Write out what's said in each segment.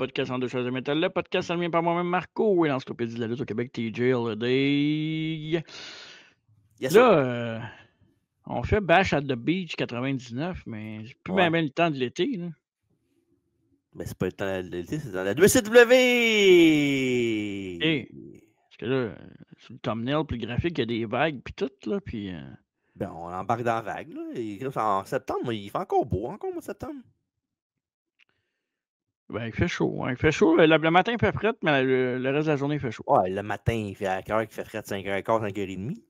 podcast en deux choses de métal. Le podcast animé par moi-même, Marco, et l'encyclopédie de la lutte au Québec, TJ Holiday. Yes, Là, sir. on fait Bash at the Beach 99, mais j'ai plus Ouais. bien le temps de l'été. Là. Mais c'est pas le temps de l'été, c'est dans la WCW! Et, parce que là, sur le thumbnail, puis le graphique, il y a des vagues, puis tout, là, puis... Ben, on embarque dans la vague, là. En septembre, il fait encore beau, encore au mois de septembre. Ben, il fait chaud. Hein. Il fait chaud. Le matin, il fait fret, mais le reste de la journée, il fait chaud. Ouais, le matin, il fait à quelle heure qu'il fait frais de 5h15, 5h30.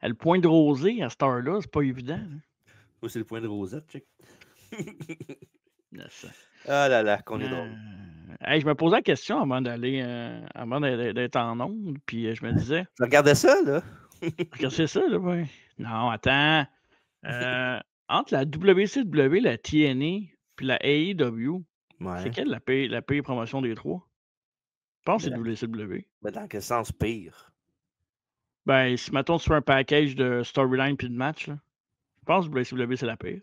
Le point de rosée, à cette heure-là, c'est pas évident. Hein. Ou c'est le point de rosette, check. Yes. Ah là là, qu'on est drôle. Hey, je me posais la question avant d'être en onde, puis je me disais, Tu regardais ça, là? qu'est-ce que c'est ça, là? Ouais? Non, attends. Entre la WCW, la TNA, puis la AEW, c'est Ouais. quelle la pire promotion des trois? Je pense que Mais, c'est WCW. mais dans quel sens pire? Ben, si mettons tu fais un package de storyline puis de match, là, je pense que WCW, c'est la pire.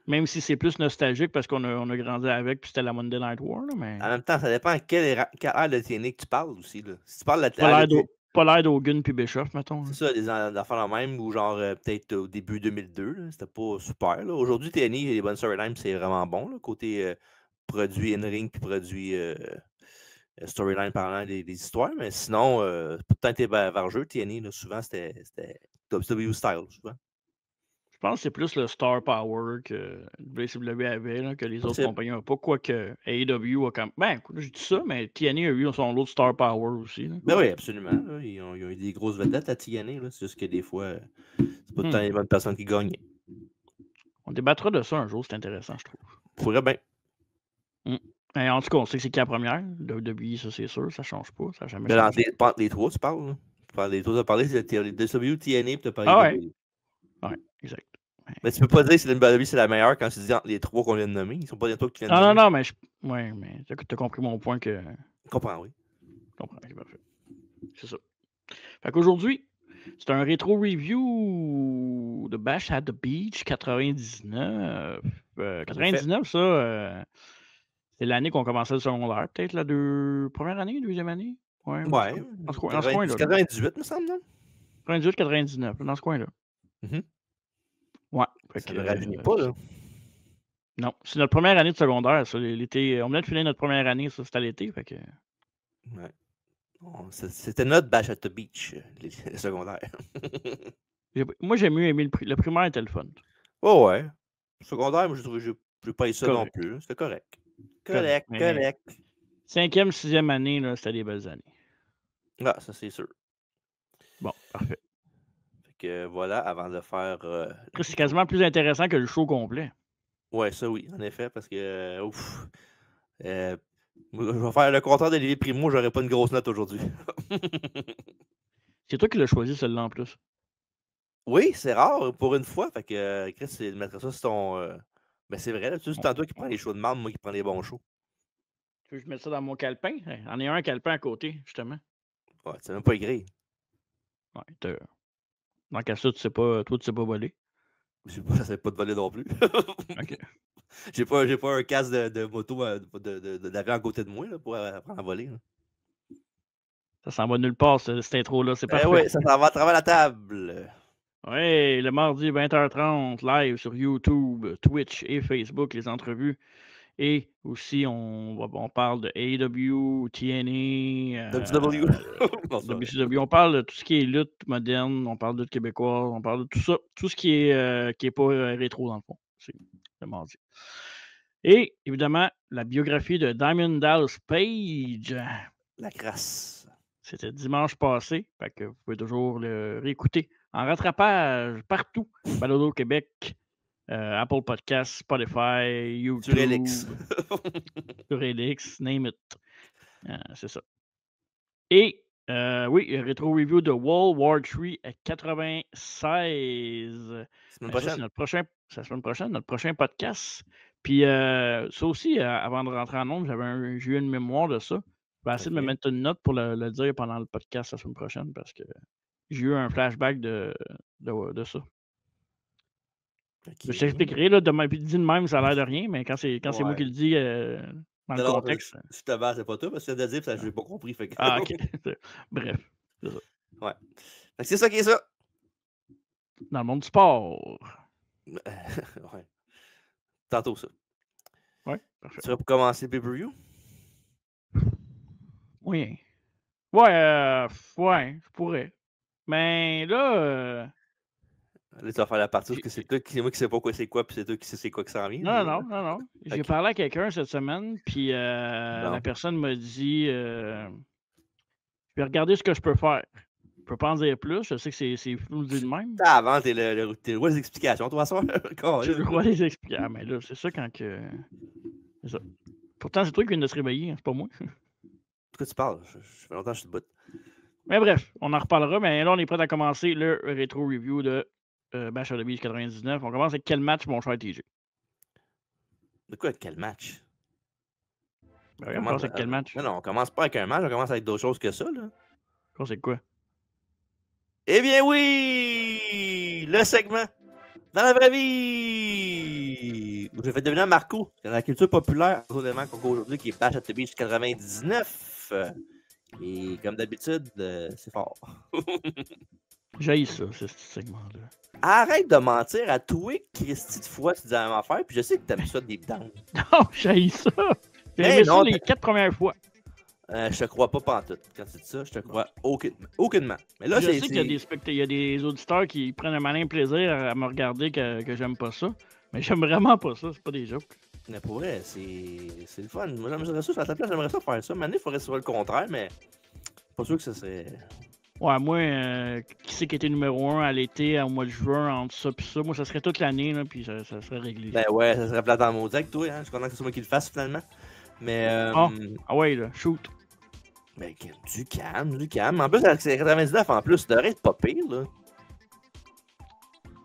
Même si c'est plus nostalgique parce qu'on a grandi avec, puis c'était la Monday Night War, là, mais... En même temps, ça dépend quelle ère de TNA que tu parles aussi, là. Si tu parles de la Pas l'air d'Hogan puis Bischoff, mettons. c'est Là. ça, des affaires la même, ou genre peut-être au début 2002, là, c'était pas super. Là. Aujourd'hui, TNA, il y a des bonnes storylines, c'est vraiment bon. Là, côté produit in-ring puis produit storyline parlant des histoires. Mais sinon, pourtant, t'es vargeux, TNA, là, souvent, c'était WWE style, souvent. Je pense que c'est plus le star power que WCW avait, là, que les autres Possible. compagnies n'ont pas. Quoique AEW a comme. Ben, écoute, je dis ça, mais TNA a eu son lot de star power aussi. Là. Ben oui, absolument. Là. Ils ont eu des grosses vedettes à TNA. Là. C'est juste que des fois, c'est pas tout le temps les bonnes personnes qui gagnaient. On débattra de ça un jour, c'est intéressant, je trouve. Pourrait bien. Et en tout cas, on sait que c'est qui la première. WWE, ça c'est sûr, ça change pas. Ça n'a jamais Mais changé. entre les trois, tu parles. Là. Tu parles des trois, tu as parlé de WWE, TNA, puis tu as parlé Ah de ouais. WWE. Ouais, exact. Mais tu peux pas dire que WWE c'est la meilleure quand tu dis entre les trois qu'on vient de nommer. Ils sont pas les trois que tu viens de nommer. Non, mais ouais, mais t'as compris mon point que. Je comprends, oui. Je comprends, c'est parfait. C'est ça. Fait qu'aujourd'hui, c'est un rétro review de Bash at the Beach 99. 99, ça, c'est l'année qu'on commençait le secondaire. Peut-être la première année, deuxième année? Ouais, en tout cas, Ouais. dans ce coin-là. 98, me semble, non? 98, 99, dans ce coin-là. Ouais. Fait Ça que, ne rajeunit pas, là. non, c'est notre première année de secondaire, ça. L'été, on venait de finir notre première année, ça, c'était l'été. Fait que... Ouais. C'était notre Bash at the Beach, les secondaires. Moi, j'ai mieux aimé le primaire, était le fun. Oh ouais. Secondaire, moi, j'ai pas eu ça non plus. C'était correct. Correct. 5e, 6e année, là, c'était des belles années. Ah, ça, c'est sûr. Bon, parfait. Fait que voilà, avant de faire. C'est quasiment plus intéressant que le show complet. Ouais, ça oui, en effet, parce que. Je vais faire le contraire d'Olivier Primo, j'aurais pas une grosse note aujourd'hui. C'est toi qui l'as choisi, celle-là, en plus. Oui, c'est rare pour une fois. Fait que Chris, il mettrait ça sur ton. Ben c'est vrai, là, c'est toi qui prends les shows de marde, moi qui prends les bons shows. Tu veux que je mette ça dans mon calepin? On est un calepin à côté, justement. Ouais, c'est même pas écrit. Ouais, dans qu'à ça, toi, tu sais pas voler. Je sais pas de voler non plus. OK. J'ai pas un casque de moto d'arrêt à côté de moi là, pour apprendre à voler. Là. Ça s'en va nulle part, cette intro-là. C'est parfait. Oui, ça s'en va à travers la table. Oui, le mardi 20h30, live sur YouTube, Twitch et Facebook, les entrevues. Et aussi, on parle de AEW, TNA, WCW. WCW. On parle de tout ce qui est lutte moderne, on parle de lutte québécoise, on parle de tout ça. Tout ce qui est pas rétro, dans le fond. C'est le mardi. Et évidemment, la biographie de Diamond Dallas Page. La crasse. C'était dimanche passé. Fait que vous pouvez toujours le réécouter en rattrapage partout. Balado Québec, Apple Podcasts, Spotify, YouTube. Sur Elix. Sur Elix, name it. C'est ça. Et oui, rétro review de World War III à 96. Semaine prochaine. Ça, c'est la semaine prochaine, notre prochain podcast. Puis ça aussi, avant de rentrer en ondes, j'ai eu une mémoire de ça. Je vais essayer de me mettre une note pour le dire pendant le podcast la semaine prochaine parce que j'ai eu un flashback de ça. Okay. Je t'expliquerai, là, dit de même, ça a l'air de rien, mais quand c'est moi qui le dis, Dans le Non, contexte. justement, c'est pas toi, parce que tu viens de dire, ça, j'ai pas compris. Fait que... Ah, ok. Bref, c'est ça. Ouais. Fait que c'est ça qui est ça. Dans le monde du sport. Ouais. Tantôt, ça. Ouais, parfait. Tu vas pour commencer le pay-per-view? Oui. Ouais, je pourrais. Mais là, Là, tu vas faire la partie parce j'ai- que c'est moi qui sais pas quoi c'est quoi, puis c'est toi qui sais c'est quoi qui s'en vient. non, Déjà, là. non. J'ai Ok. parlé à quelqu'un cette semaine, puis la Bon. personne m'a dit je vais regarder ce que je peux faire. Je peux pas en dire plus, je sais que c'est flou dit de même. Avant, t'es le roi des explications, toi, soir. J'ai le droit de les expliquer. Ah, mais là, c'est ça quand que. C'est ça. Pourtant, c'est toi qui viens de se réveiller, hein, c'est pas moi. De quoi tu parles? Ça fait longtemps que je suis debout. Mais bref, on en reparlera. Mais là, on est prêt à commencer le rétro review de Bash of the Beach 99. On commence avec quel match, mon cher TJ? De quoi, quel match? Ben oui, on commence avec quel match? Non, on commence pas avec un match, on commence avec d'autres choses que ça, là. On c'est quoi? Eh bien oui! Le segment dans la vraie vie! Où j'ai fait devenir Marco, dans la culture populaire, événement qu'on aujourd'hui, qui est Bash at the Beach 99. Et comme d'habitude, c'est fort. J'haïs ça, ce segment-là. Arrête de mentir à toi, Christy, de fois, tu dis la même affaire, puis je sais que t'aimes ça des dents. Non, j'haïs ça! J'ai Mais aimé ça non, les 4 premières fois. Je te crois pas pantoute. Quand tu dis ça, je te crois aucunement. Mais là, Je sais qu'il y a il y a des auditeurs qui prennent un malin plaisir à me regarder que j'aime pas ça. Mais j'aime vraiment pas ça, c'est pas des jokes. Mais pour vrai, c'est le fun. Moi, j'aimerais ça, à ta place, j'aimerais ça faire ça. Maintenant, il faudrait que ce soit le contraire, mais pas sûr que ça serait. Ouais, moi, qui c'est qui était numéro 1 à l'été, au mois de juin, entre ça pis ça, moi, ça serait toute l'année, là, puis ça serait réglé. Ben ouais, ça serait plate en maudit avec toi, hein. Je suis content que ce soit moi qui le fasse finalement. Mais. Ah ouais, là, shoot. Ben, du calme. En plus, avec ces 99 en plus, ça devrait être pas pire, là.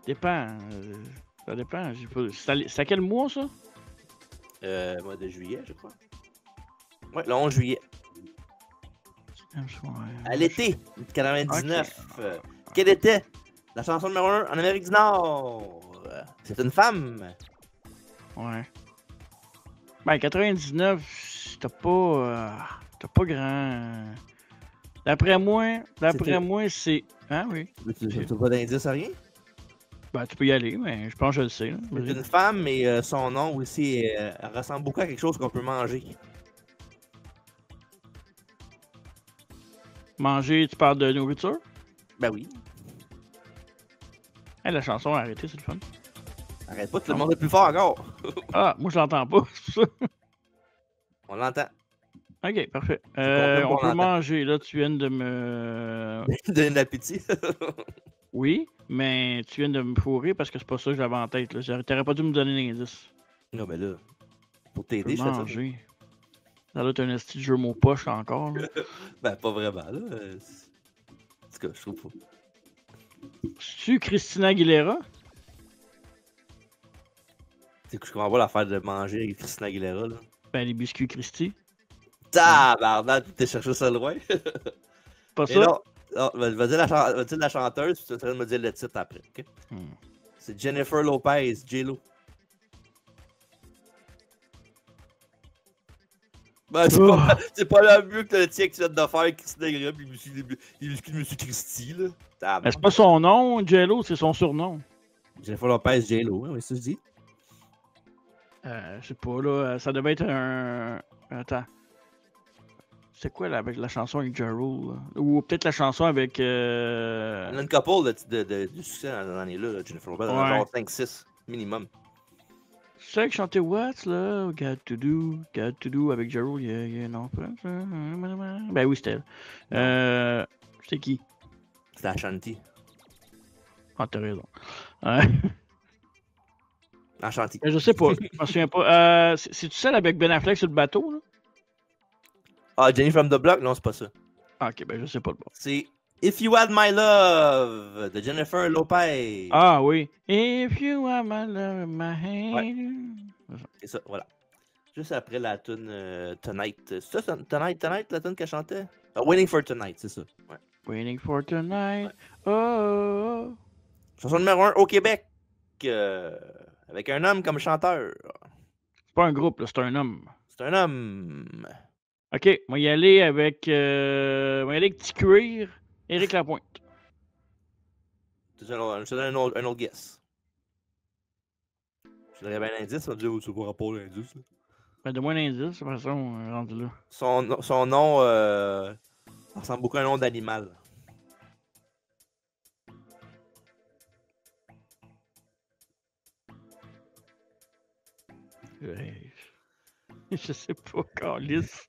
Dépend. Ça dépend. C'est à quel mois, ça? Mois de juillet, je crois. Ouais, le 11 juillet. À l'été 99. Okay. Quelle était la chanson numéro 1 en Amérique du Nord? C'est une femme. Ouais. Ben, 99, t'as pas grand. D'après moi, c'est. Ah oui. Tu n'as pas d'indice à rien? Ben, tu peux y aller, mais je pense que je le sais. Là. C'est une femme, mais son nom aussi elle ressemble beaucoup à quelque chose qu'on peut manger. Manger, tu parles de nourriture? Ben oui. Hey, la chanson a arrêté, c'est le fun. Arrête pas de te demander plus fort encore. Ah, moi je l'entends pas, c'est ça. On l'entend. Ok, parfait. On on peut manger, là, tu viens de me. Donner de l'appétit. Oui, mais tu viens de me fourrer parce que c'est pas ça que j'avais en tête. T'aurais pas dû me donner l'indice. Non, mais là, pour t'aider, je fais ça. Manger. Là, t'as un petit jeu mot poche encore. Là. Ben, pas vraiment, là. En tout cas, je trouve pas. C'est-tu Christina Aguilera? Je comprends pas l'affaire de manger avec Christina Aguilera, là. Ben, les biscuits Christy. Tabarnak, t'es cherché ça loin. Pas Mais ça? non, va dire la chanteuse, puis tu vas me dire le titre après, ok? C'est Jennifer Lopez, J-Lo. Ben, c'est pas la mieux que le tien que tu viens de faire, Christina Aguilera, puis les biscuits de Monsieur Christy, là. Ben, c'est pas son nom, J-Lo, c'est son surnom. Jennifer Lopez, J-Lo, oui, c'est ça que je dis. Je sais pas, là, ça devait être un. Attends. C'est quoi là, avec la chanson avec Ja Rule? Ou peut-être la chanson avec. Il y a une couple de succès dans l'année-là, Jennifer Lopez, genre 5-6 minimum. C'est ça qui chantait What, là? Got to do avec Ja Rule, yeah, non. Ben oui, c'était elle. C'était qui? C'était Ashanti. Ah, t'as raison. Ashanti. Je sais pas, je m'en souviens pas. C'est-tu celle avec Ben Affleck sur le bateau, là? Ah, Jenny from the Block? Non, c'est pas ça. Ah, ok, ben je sais pas le bon. C'est If You Had My Love de Jennifer Lopez. Ah oui. If you had my love in my hand. Ouais. C'est ça, voilà. Juste après la tune Tonight. C'est ça, Tonight, la tune qu'elle chantait? Waiting for Tonight, c'est ça. Ouais. Waiting for Tonight. Ouais. Oh. Chanson numéro 1 au Québec. Avec un homme comme chanteur. C'est pas un groupe, là, c'est un homme. C'est un homme. OK, moi y aller avec Petit Cuir, Éric Lapointe. Je te donne un autre guess. Je donnerais bien l'indice, ça va dire où tu vas rapport l'indice. Ben, donne-moi un indice, de toute façon, rendu là. Son nom ressemble beaucoup à un nom d'animal. Je sais pas, Calice.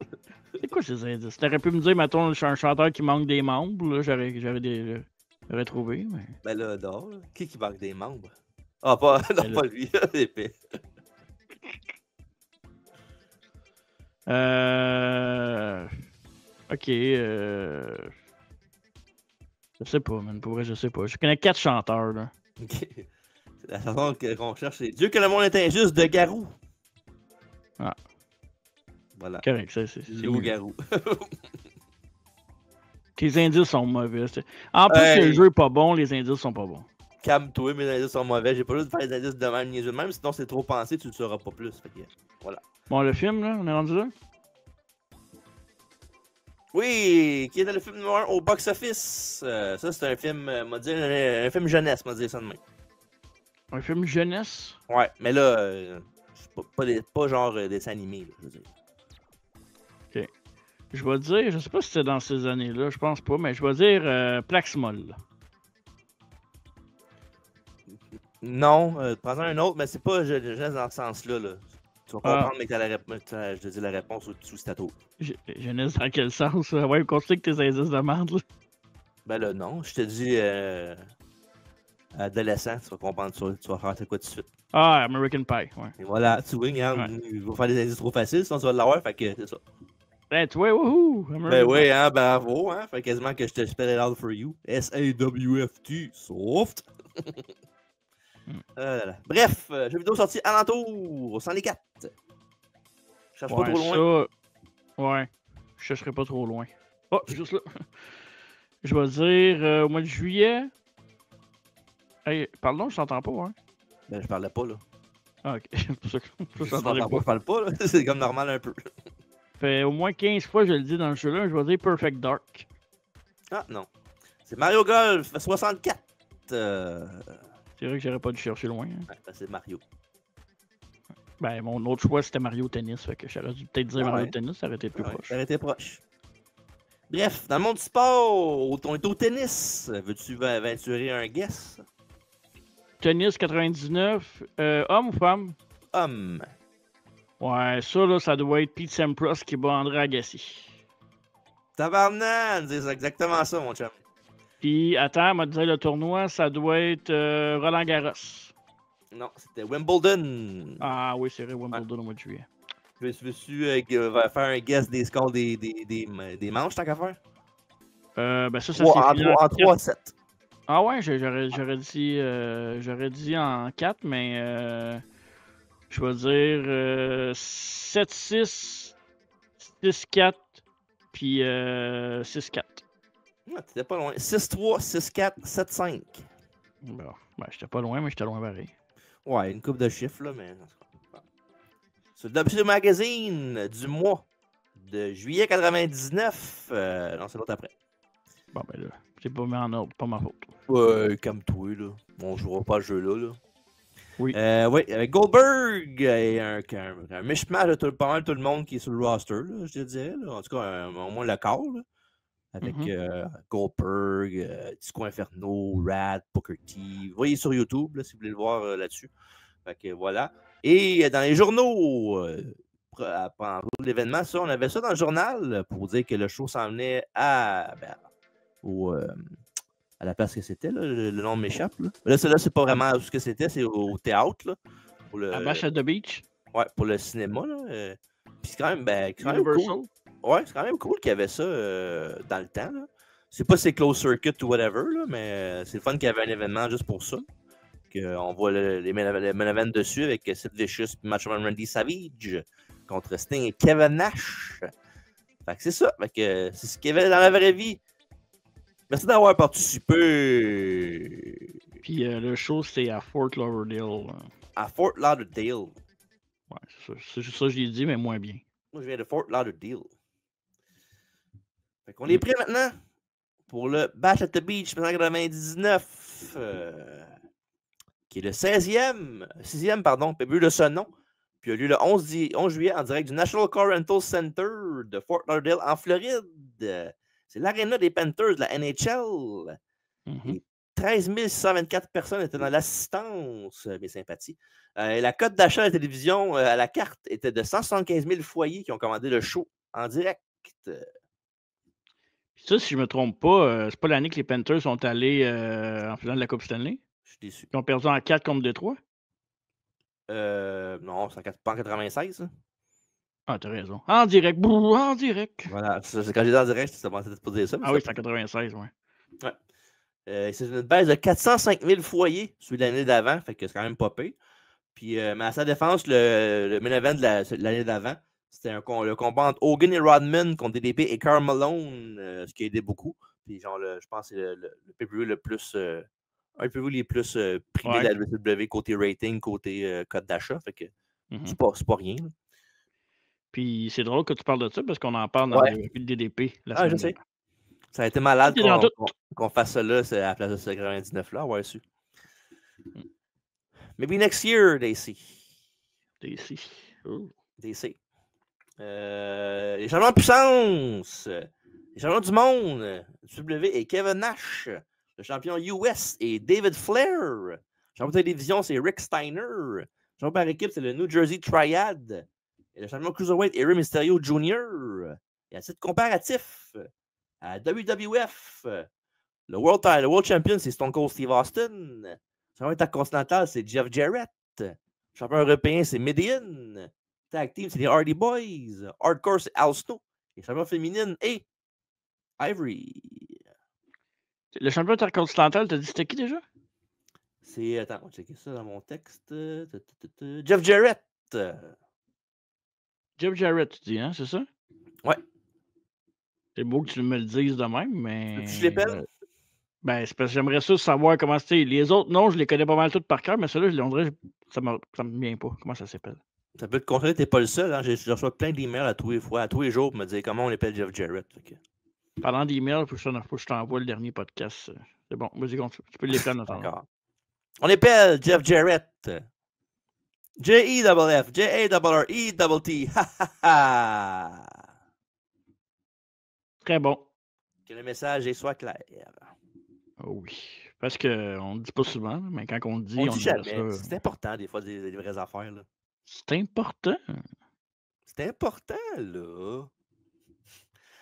C'est quoi ces indices? T'aurais pu me dire, mettons, je suis un chanteur qui manque des membres, là, j'aurais trouvé, mais... Ben là, non. Qui manque des membres? Ah, pas, non, Ben là. pas lui. Épais. Ok, je sais pas, man. Pour vrai, je sais pas. Je connais 4 chanteurs, là. Ok. La chanson qu'on cherche, c'est Dieu que le monde est injuste de Garou. Ah. Voilà. Correct, c'est Loup mieux. Garou. Tes indices sont mauvais. En plus que le jeu est pas bon, les indices sont pas bons. Calme-toi, mes indices sont mauvais. J'ai pas le droit de faire des indices de même niaiseux. Même sinon c'est trop pensé, tu le sauras pas plus. Fait que, voilà. Bon, le film, là, on est rendu là? Oui, qui est dans le film numéro 1 au box-office. Ça, c'est un film, un film jeunesse, m'a dit ça de même. Un film jeunesse? Ouais, mais là, pas genre dessin animé, là, je veux dire. Ok. Je vais dire, je sais pas si c'était dans ces années-là, je pense pas, mais je vais dire Plaxmol. Non, prends-en un autre, mais c'est pas jeunesse dans ce sens-là. Là. Tu vas comprendre, mais que je te dis la réponse au-dessus, c'est à toi. Jeunesse dans quel sens? Ouais, continue que tes indices de merde, là. Ben là, non, je te dis adolescent, tu vas comprendre, tu vas faire quoi tout de suite. Ah, American Pie, ouais. Et voilà, tu vois, regarde, il va faire des indices trop faciles, sinon tu vas l'avoir, fait que c'est ça. Hey, tu vois, wouhou! Ben oui, hein, bravo, hein, fait quasiment que je te spell it out for you. S-A-W-F-T, soft. Bref, jeu vidéo sorti alentour, 104. Je cherche pas trop loin. Ça, ouais, je chercherai pas trop loin. Oh, juste là. Je vais dire au mois de juillet. Hey, pardon, je t'entends pas, hein? Ben, je parlais pas, là. Ah, ok. C'est pour ça que je Je t'entendais pas. je parle pas, là. C'est comme normal un peu. Fait au moins 15 fois, je le dis dans le jeu-là, je vais dire Perfect Dark. Ah, non. C'est Mario Golf 64. C'est vrai que j'aurais pas dû chercher loin. Hein. Ouais, c'est Mario. Ben, mon autre choix, c'était Mario Tennis. Fait que j'aurais dû peut-être dire Mario Tennis, ça aurait été plus proche. Ça aurait été proche. Bref, dans le monde du sport, on est au tennis. Veux-tu aventurer un guess? Tennis 99, homme ou femme? Homme. Ouais, ça, là, ça doit être Pete Sampras qui bat André Agassi. Tabarnan, c'est exactement ça, mon chum. Puis, attends, on m'a dit le tournoi, ça doit être Roland Garros. Non, c'était Wimbledon. Ah oui, c'est vrai, Wimbledon au mois de juillet. Veux-tu faire un guess des scores des manches, tant qu'à faire? Ben ça c'est fini en 3-7. Ah ouais, j'aurais dit en 4, mais je vais dire 7-6, 6-4, puis 6-4. Ouais, t'étais pas loin. 6-3, 6-4, 7-5. Bon, ben j'étais pas loin, mais j'étais loin pareil. Ouais, une coupe de chiffres, là, mais... Sur le WC Magazine du mois de juillet 99. Non, c'est l'autre après. Bon, ben là, c'est pas mis en ordre, pas ma faute. Ouais, comme toi, là. On jouera pas à ce jeu-là, là. Oui. Oui, avec Goldberg et un mishmash de pas mal tout le monde qui est sur le roster, là, je te dirais. Là. En tout cas, au moins le corps, là. Avec Goldberg, Disco Inferno, Rad, Booker T. Vous voyez sur YouTube, là, si vous voulez le voir là-dessus. Fait que voilà. Et dans les journaux, pendant l'événement, ça, on avait ça dans le journal pour dire que le show s'en venait à la place que c'était, là, le nom m'échappe. Là, c'est pas vraiment ce que c'était, c'est au théâtre. Là, pour le, à Bash at the Beach? Ouais, pour le cinéma. Là, puis c'est quand même, Universal? Cool. Ouais, c'est quand même cool qu'il y avait ça dans le temps. Là. Je sais pas si c'est close circuit ou whatever, là, mais c'est le fun qu'il y avait un événement juste pour ça. On voit les main events dessus avec Sid Vicious et Macho Man Randy Savage contre Sting et Kevin Nash. Fait que c'est ça. Fait que c'est ce qu'il y avait dans la vraie vie. Merci d'avoir participé. Puis le show, c'était à Fort Lauderdale. À Fort Lauderdale. Ouais, c'est juste ça que j'ai dit, mais moins bien. Moi, je viens de Fort Lauderdale. Fait qu'on est prêt maintenant pour le Bash at the Beach 1999, qui est le 6e pay-per-view de ce nom, puis il a lieu le 11 juillet en direct du National Car Rental Center de Fort Lauderdale en Floride. C'est l'aréna des Panthers de la NHL. Et 13 624 personnes étaient dans l'assistance, mes sympathies. Et la cote d'achat de la télévision à la carte était de 175 000 foyers qui ont commandé le show en direct. Ça, si je me trompe pas, c'est pas l'année que les Panthers sont allés en finale de la Coupe Stanley? Je suis déçu. Ils ont perdu en 4 contre Détroit? Non, c'est pas en 96. Hein? Ah, t'as raison. En direct. En direct. Voilà, c'est quand j'ai dit en direct, c'était pas dire ça. Ah oui, c'est en 96, ouais. Ouais. C'est une baisse de 405 000 foyers sur l'année d'avant, fait que c'est quand même pas pire. Puis, mais à sa défense, le main event de l'année d'avant, c'était le combat entre Hogan et Rodman contre DDP et Karl Malone, ce qui a aidé beaucoup. Puis, genre, je pense que c'est le pay-per-view le plus. Un pay-per-view les plus primés de la WWE côté rating, côté code d'achat. Fait que c'est pas rien. Là. Puis, c'est drôle que tu parles de ça parce qu'on en parle dans le DDP la semaine je sais. dernière. Ça a été malade qu'on fasse ça là, à la place de ce 99-là, ouais, su. Maybe next year, DC. DC. Les champions de puissance. Les champions du monde. W et Kevin Nash. Le champion US et David Flair. Le champion de télévision, c'est Rick Steiner. Le champion par équipe, c'est le New Jersey Triad. Et le champion Cruiserweight est Rey Mysterio Jr. Et à titre comparatif, à WWF, le World Champion, c'est Stone Cold Steve Austin. Le champion intercontinental, c'est Jeff Jarrett. Le champion européen, c'est Mideon. Tag team, c'est les Hardy Boys. Hardcore, c'est Al Snow. Les champions féminines et Ivory. Le champion intercontinental, t'as dit c'était qui déjà? C'est. Attends, on va checker ça dans mon texte. Jeff Jarrett. Jeff Jarrett, tu dis, hein, c'est ça? Ouais. C'est beau que tu me le dises de même, mais. Je l'épelle? Ben, c'est parce que j'aimerais ça savoir comment c'était. Les autres, non, je les connais pas mal toutes par cœur, mais celui-là, ça me vient pas. Comment ça s'appelle? Ça peut te consoler, t'es pas le seul. Hein? Je reçois plein d'emails à tous les jours pour me dire comment on appelle Jeff Jarrett. Okay. Parlant d'emails, il faut que je t'envoie le dernier podcast. C'est bon, vas-y, tu peux l'épeler en attendant. D'accord. On appelle Jeff Jarrett. J-E-F-F, J-A-R-R-E-T-T. Ha ha ha. Très bon. Que le message soit clair. Oh oui. Parce qu'on ne dit pas souvent, mais quand on le dit, on dit jamais. Ça... C'est important, des fois, des vraies affaires. Là. C'est important. C'est important, là.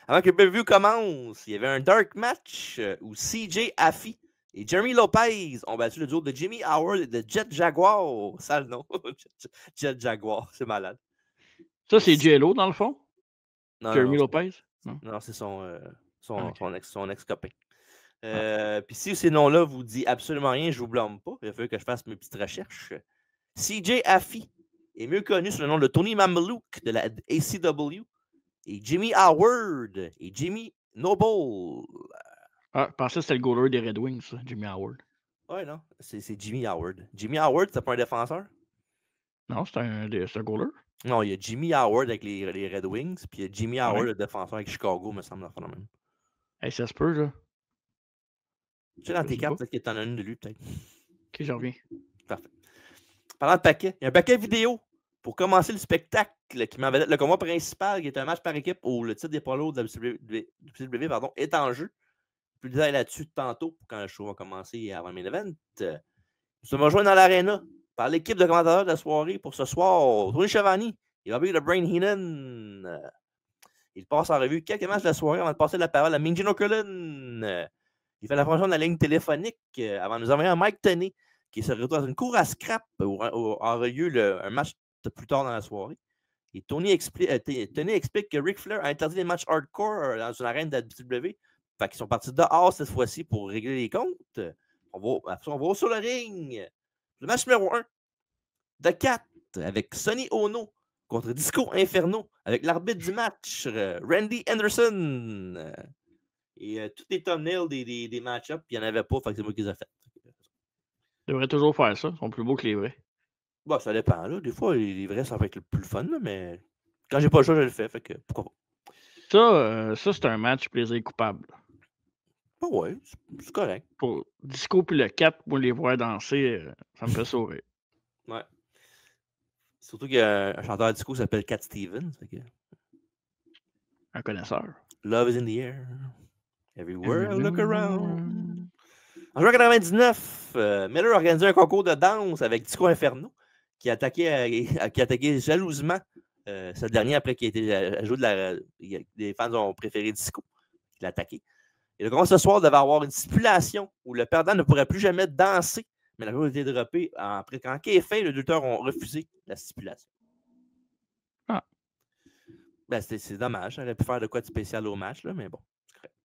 Avant que le pay-per-view commence, il y avait un dark match où CJ Affy et Jeremy Lopez ont battu le duo de Jimmy Howard et de Jet Jaguar. Sale nom. Jet Jaguar, c'est malade. Ça, c'est J-Lo, dans le fond? Non, Jeremy Lopez? Non, c'est son ex-copain. Puis si ces noms-là vous disent absolument rien, je ne vous blâme pas. Il a fallu que je fasse mes petites recherches. CJ Affy est mieux connu sous le nom de Tony Mamaluke de la ACW. Et Jimmy Howard et Jimmy Noble. Ah, je pensais que c'était le goaler des Red Wings, ça, Jimmy Howard. Ouais, non, c'est Jimmy Howard. Jimmy Howard, c'est pas un défenseur? Non, c'est un goaler. Non, il y a Jimmy Howard avec les Red Wings, puis il y a Jimmy Howard, le défenseur avec Chicago, me semble. Hey, ça se peut, là. Tu sais, dans tes cartes, peut-être que t'en as une de lui, peut-être. Ok, j'en reviens. Parfait. Parlant de paquet, il y a un paquet vidéo pour commencer le spectacle qui m'avait le combat principal, qui est un match par équipe où le titre des poids lourds de la WCW est en jeu. Plus de détails là-dessus tantôt, quand le show va commencer avant le main event. Nous sommes rejoints dans l'aréna par l'équipe de commentateurs de la soirée pour ce soir. Tony Schiavone et Bobby the Brain Heenan. Il passe en revue quelques matchs de la soirée avant de passer la parole à Minjino Cullen. Il fait la promotion de la ligne téléphonique avant de nous envoyer un Mike Tenay qui se retrouve dans une cour à scrap où aura lieu un match plus tard dans la soirée. Et Tony explique que Ric Flair a interdit les matchs hardcore dans une arène de la WWE. Fait qu'ils sont partis dehors cette fois-ci pour régler les comptes. On va sur le ring. Le match numéro 1 de 4 avec Sonny Ono contre Disco Inferno avec l'arbitre du match, Randy Anderson. Et tous les thumbnails des match-ups, il n'y en avait pas, fait que c'est moi qui les ai fait. Ils devraient toujours faire ça. Ils sont plus beaux que les vrais. Bon, ça dépend. Là. Des fois, les vrais, ça va être le plus fun, là, mais Quand j'ai pas le choix, je le fais. Fait que pourquoi pas. Ça c'est un match plaisir coupable. Ah ouais, c'est correct. Pour Disco puis le 4, moi, les voir danser, ça me fait sourire. Ouais. Surtout qu'il y a un chanteur disco qui s'appelle Cat Stevens. Fait que... Un connaisseur. Love is in the air. Everywhere I look around. En juin 99, Miller organisait un concours de danse avec Disco Inferno qui attaquait jalousement ce dernier après qu'il ait été joué les fans ont préféré Disco. Il l'a attaqué. Et le concours ce soir devait avoir une stipulation où le perdant ne pourrait plus jamais danser, mais la chose a été droppée après quand est fait, les lutteurs ont refusé la stipulation. Ah. Ben, c'est dommage. Ça aurait pu faire de quoi de spécial au match, là, mais bon, c'est correct.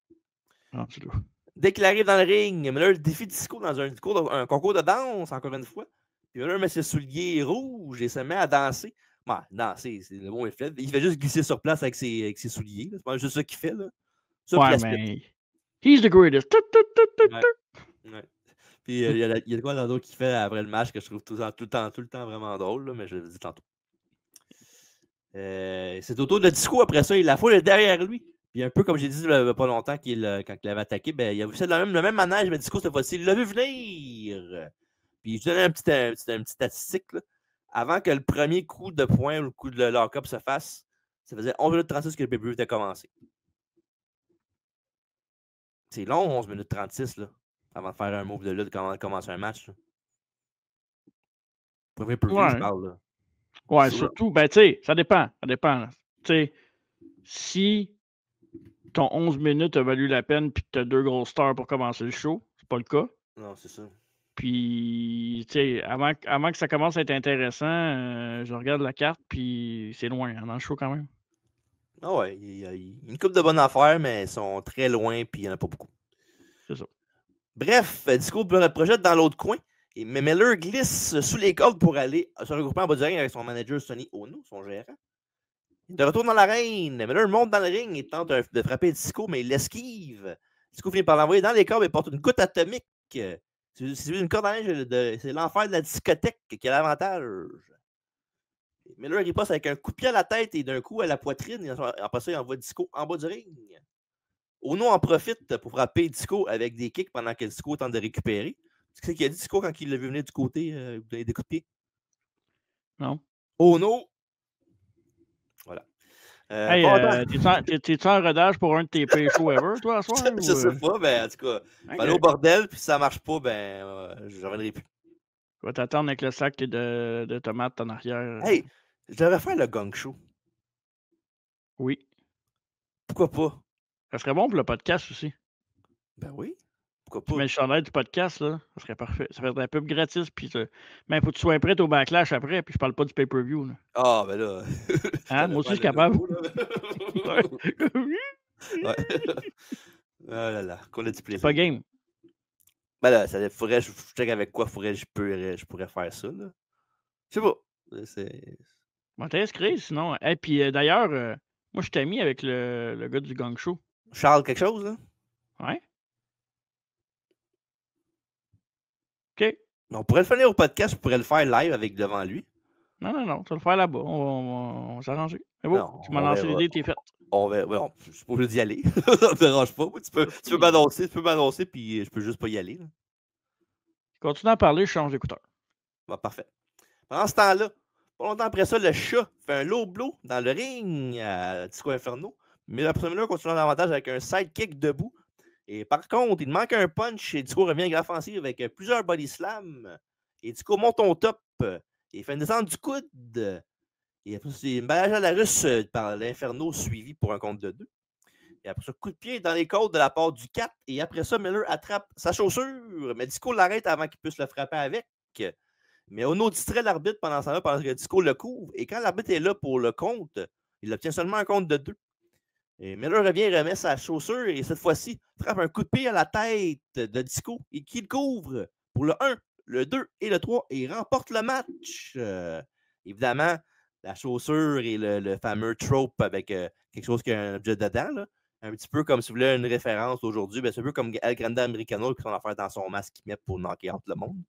Ah, c'est lourd. Dès qu'il arrive dans le ring, Miller défie Disco dans un concours de danse, encore une fois. Puis Miller met ses souliers rouges et se met à danser. Bon, danser, c'est le bon effet. Il fait juste glisser sur place avec ses souliers. C'est pas juste ça qu'il fait. Là. Ça, Ouais, mais he's the greatest. Ouais. Puis il y a de quoi dans d'autres qu'il fait après le match que je trouve tout le temps vraiment drôle, là, mais je le dis tantôt. C'est au tour de Disco après ça, la foule est derrière lui. Puis un peu comme j'ai dit il n'y a pas longtemps quand il l'avait attaqué, ben, il a vu ça le même manège, mais Disco cette fois-ci, il l'a vu venir. Puis je te donne une petite statistique. Là. Avant que le premier coup de poing ou le coup de lock-up se fasse, ça faisait 11 minutes 36 que le pay-per-view était commencé. C'est long, 11 minutes 36, là, avant de faire un move de lutte, avant de commencer un match. Là. Premier pay-per-view, je parle. Là. Ouais, surtout, ben, tu sais, ça dépend. Tu sais, si ton 11 minutes a valu la peine puis que tu as 2 grosses stars pour commencer le show, c'est pas le cas. Non, c'est ça. Puis, tu sais, avant que ça commence à être intéressant, je regarde la carte, puis c'est loin, dans le show quand même. Ah ouais, il y a une couple de bonnes affaires, mais elles sont très loin, puis il n'y en a pas beaucoup. C'est ça. Bref, Disco projette dans l'autre coin, mais Miller glisse sous les cordes pour aller se regrouper en bas du ring avec son manager Sonny Ono, son gérant. De retour dans l'arène, Miller monte dans le ring et tente de frapper Disco, mais il l'esquive. Disco finit par l'envoyer dans les cordes et porte une goutte atomique. C'est une corde à linge, c'est l'enfer de la discothèque qui a l'avantage. Miller riposte avec un coup de pied à la tête et d'un coup à la poitrine. Et après ça, il envoie Disco en bas du ring. Ono en profite pour frapper Disco avec des kicks pendant que Disco tente de récupérer. C'est ce qu'il a dit Disco quand il l'a vu venir du côté des coups de pied? Non. Ono! Voilà. Hey, t'es-tu en rodage pour un de tes pay shows ever, toi, à soir? Je sais pas, ben en tout cas, okay. Aller au bordel, puis si ça marche pas, ben je reviendrai plus. Tu vas t'attendre avec le sac de tomates en arrière. Hey, je devrais faire le gang show. Oui. Pourquoi pas? Ça serait bon pour le podcast aussi. Ben oui. Pourquoi pas? Tu mets le chandail du podcast, là, ça serait parfait. Ça ferait de la pub gratis, puis mais il faut que tu sois prêt au backlash après, puis je parle pas du pay-per-view. Là. Ah, ben là. Hein? Moi aussi, je suis capable. Ouais. Oh là là, qu'on a du plaisir. C'est pas game. Ben là, ça faudrait, je check avec quoi je pourrais faire ça, là. Je sais pas. Bon, t'es inscrit, sinon. Et puis d'ailleurs, moi, je t'ai mis avec le gars du gang show. Charles quelque chose, là? Ouais. OK. On pourrait le faire au podcast, je pourrais le faire live avec devant lui. Non, tu vas le faire là-bas. On va s'arranger. C'est bon, tu m'as lancé l'idée, t'es faite. On va, ouais, je suis pas obligé d'y aller. Ça me dérange pas. Tu peux m'annoncer, puis je peux juste pas y aller. Là. Continue à parler, je change d'écouteur. Bon, parfait. Pendant ce temps-là, pas longtemps après ça, le chat fait un low blow dans le ring à Disco Inferno. Mais la première continue davantage avec un sidekick debout. Et par contre, il manque un punch et Disco revient avec l'offensive avec plusieurs body slams. Et Disco monte au top. Et il fait une descente du coude. Et après, c'est une balayage à la russe par l'Inferno suivi pour un compte de 2. Et après ça, coup de pied dans les côtes de la part du 4. Et après ça, Miller attrape sa chaussure. Mais Disco l'arrête avant qu'il puisse le frapper avec. Mais Ono distrait l'arbitre pendant ce temps-là, pendant que Disco le couvre. Et quand l'arbitre est là pour le compte, il obtient seulement un compte de 2. Et Miller revient et remet sa chaussure. Et cette fois-ci, frappe un coup de pied à la tête de Disco. Et qui le couvre pour le 1, le 2 et le 3. Et il remporte le match. Évidemment, la chaussure et le fameux trope avec quelque chose qui a un objet dedans. Là. Un petit peu comme si vous voulez une référence aujourd'hui. Ben, c'est un peu comme El Grande Americano qui sont en faire dans son masque qu'il met pour knocker out le monde.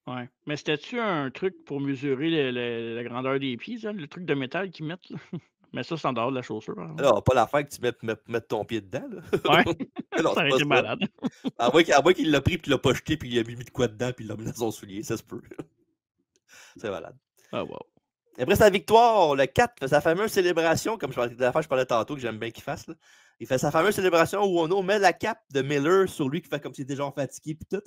Ouais. Mais c'était-tu un truc pour mesurer la grandeur des pieds, ça? Le truc de métal qu'ils mettent? Là? Mais ça, c'est en dehors de la chaussure, par exemple. Alors, pas l'affaire que tu mettes ton pied dedans, là. Ouais, Non, ça c'est aurait pas été ça. malade. À moins qu'il l'a pris, puis il l'a pas jeté, puis il a mis de quoi dedans, puis il l'a mis dans son soulier. Ça se peut. C'est malade. Ah, wow. Après sa victoire, le 4 fait sa fameuse célébration, comme je parlais tantôt, que j'aime bien qu'il fasse. Là. Il fait sa fameuse célébration où Ono met la cape de Miller sur lui, qui fait comme s'il était genre fatigué, puis tout.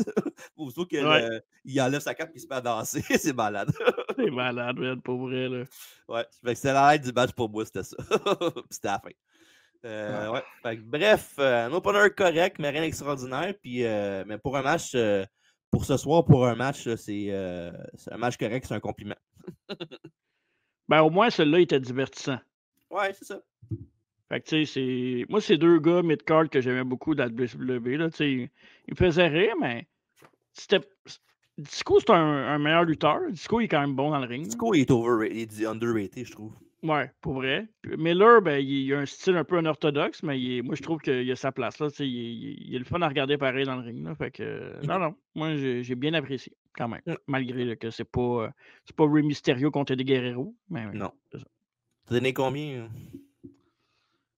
Aussitôt qu'il enlève sa cape, il se met à danser. C'est malade. C'est malade, man, pour vrai, là. Ouais, fait que c'était la du match pour moi, c'était ça. Puis c'était à la fin. Ouais. Fait que, bref, un opener correct, mais rien d'extraordinaire. Puis, mais pour un match, pour ce soir, pour un match, c'est un match correct, c'est un compliment. Ben, au moins, celui-là, il était divertissant. Ouais, c'est ça. Fait que, tu sais, moi, c'est 2 gars mid-card que j'aimais beaucoup dans la WCW, là, tu sais. Ils me faisaient rire, mais c'était. Disco, c'est un meilleur lutteur. Disco, il est quand même bon dans le ring. Disco, il est overrated, il est underrated, je trouve. Ouais, pour vrai. Puis Miller, ben, il a un style un peu unorthodoxe, mais moi, je trouve qu'il a sa place, là. Tu sais, il est le fun à regarder pareil dans le ring, là. Fait que, non, moi, j'ai bien apprécié, quand même. Malgré là, que c'est pas Rey Mysterio contre des Guerrero. Mais oui, Non. c'est ça. T'as donné combien?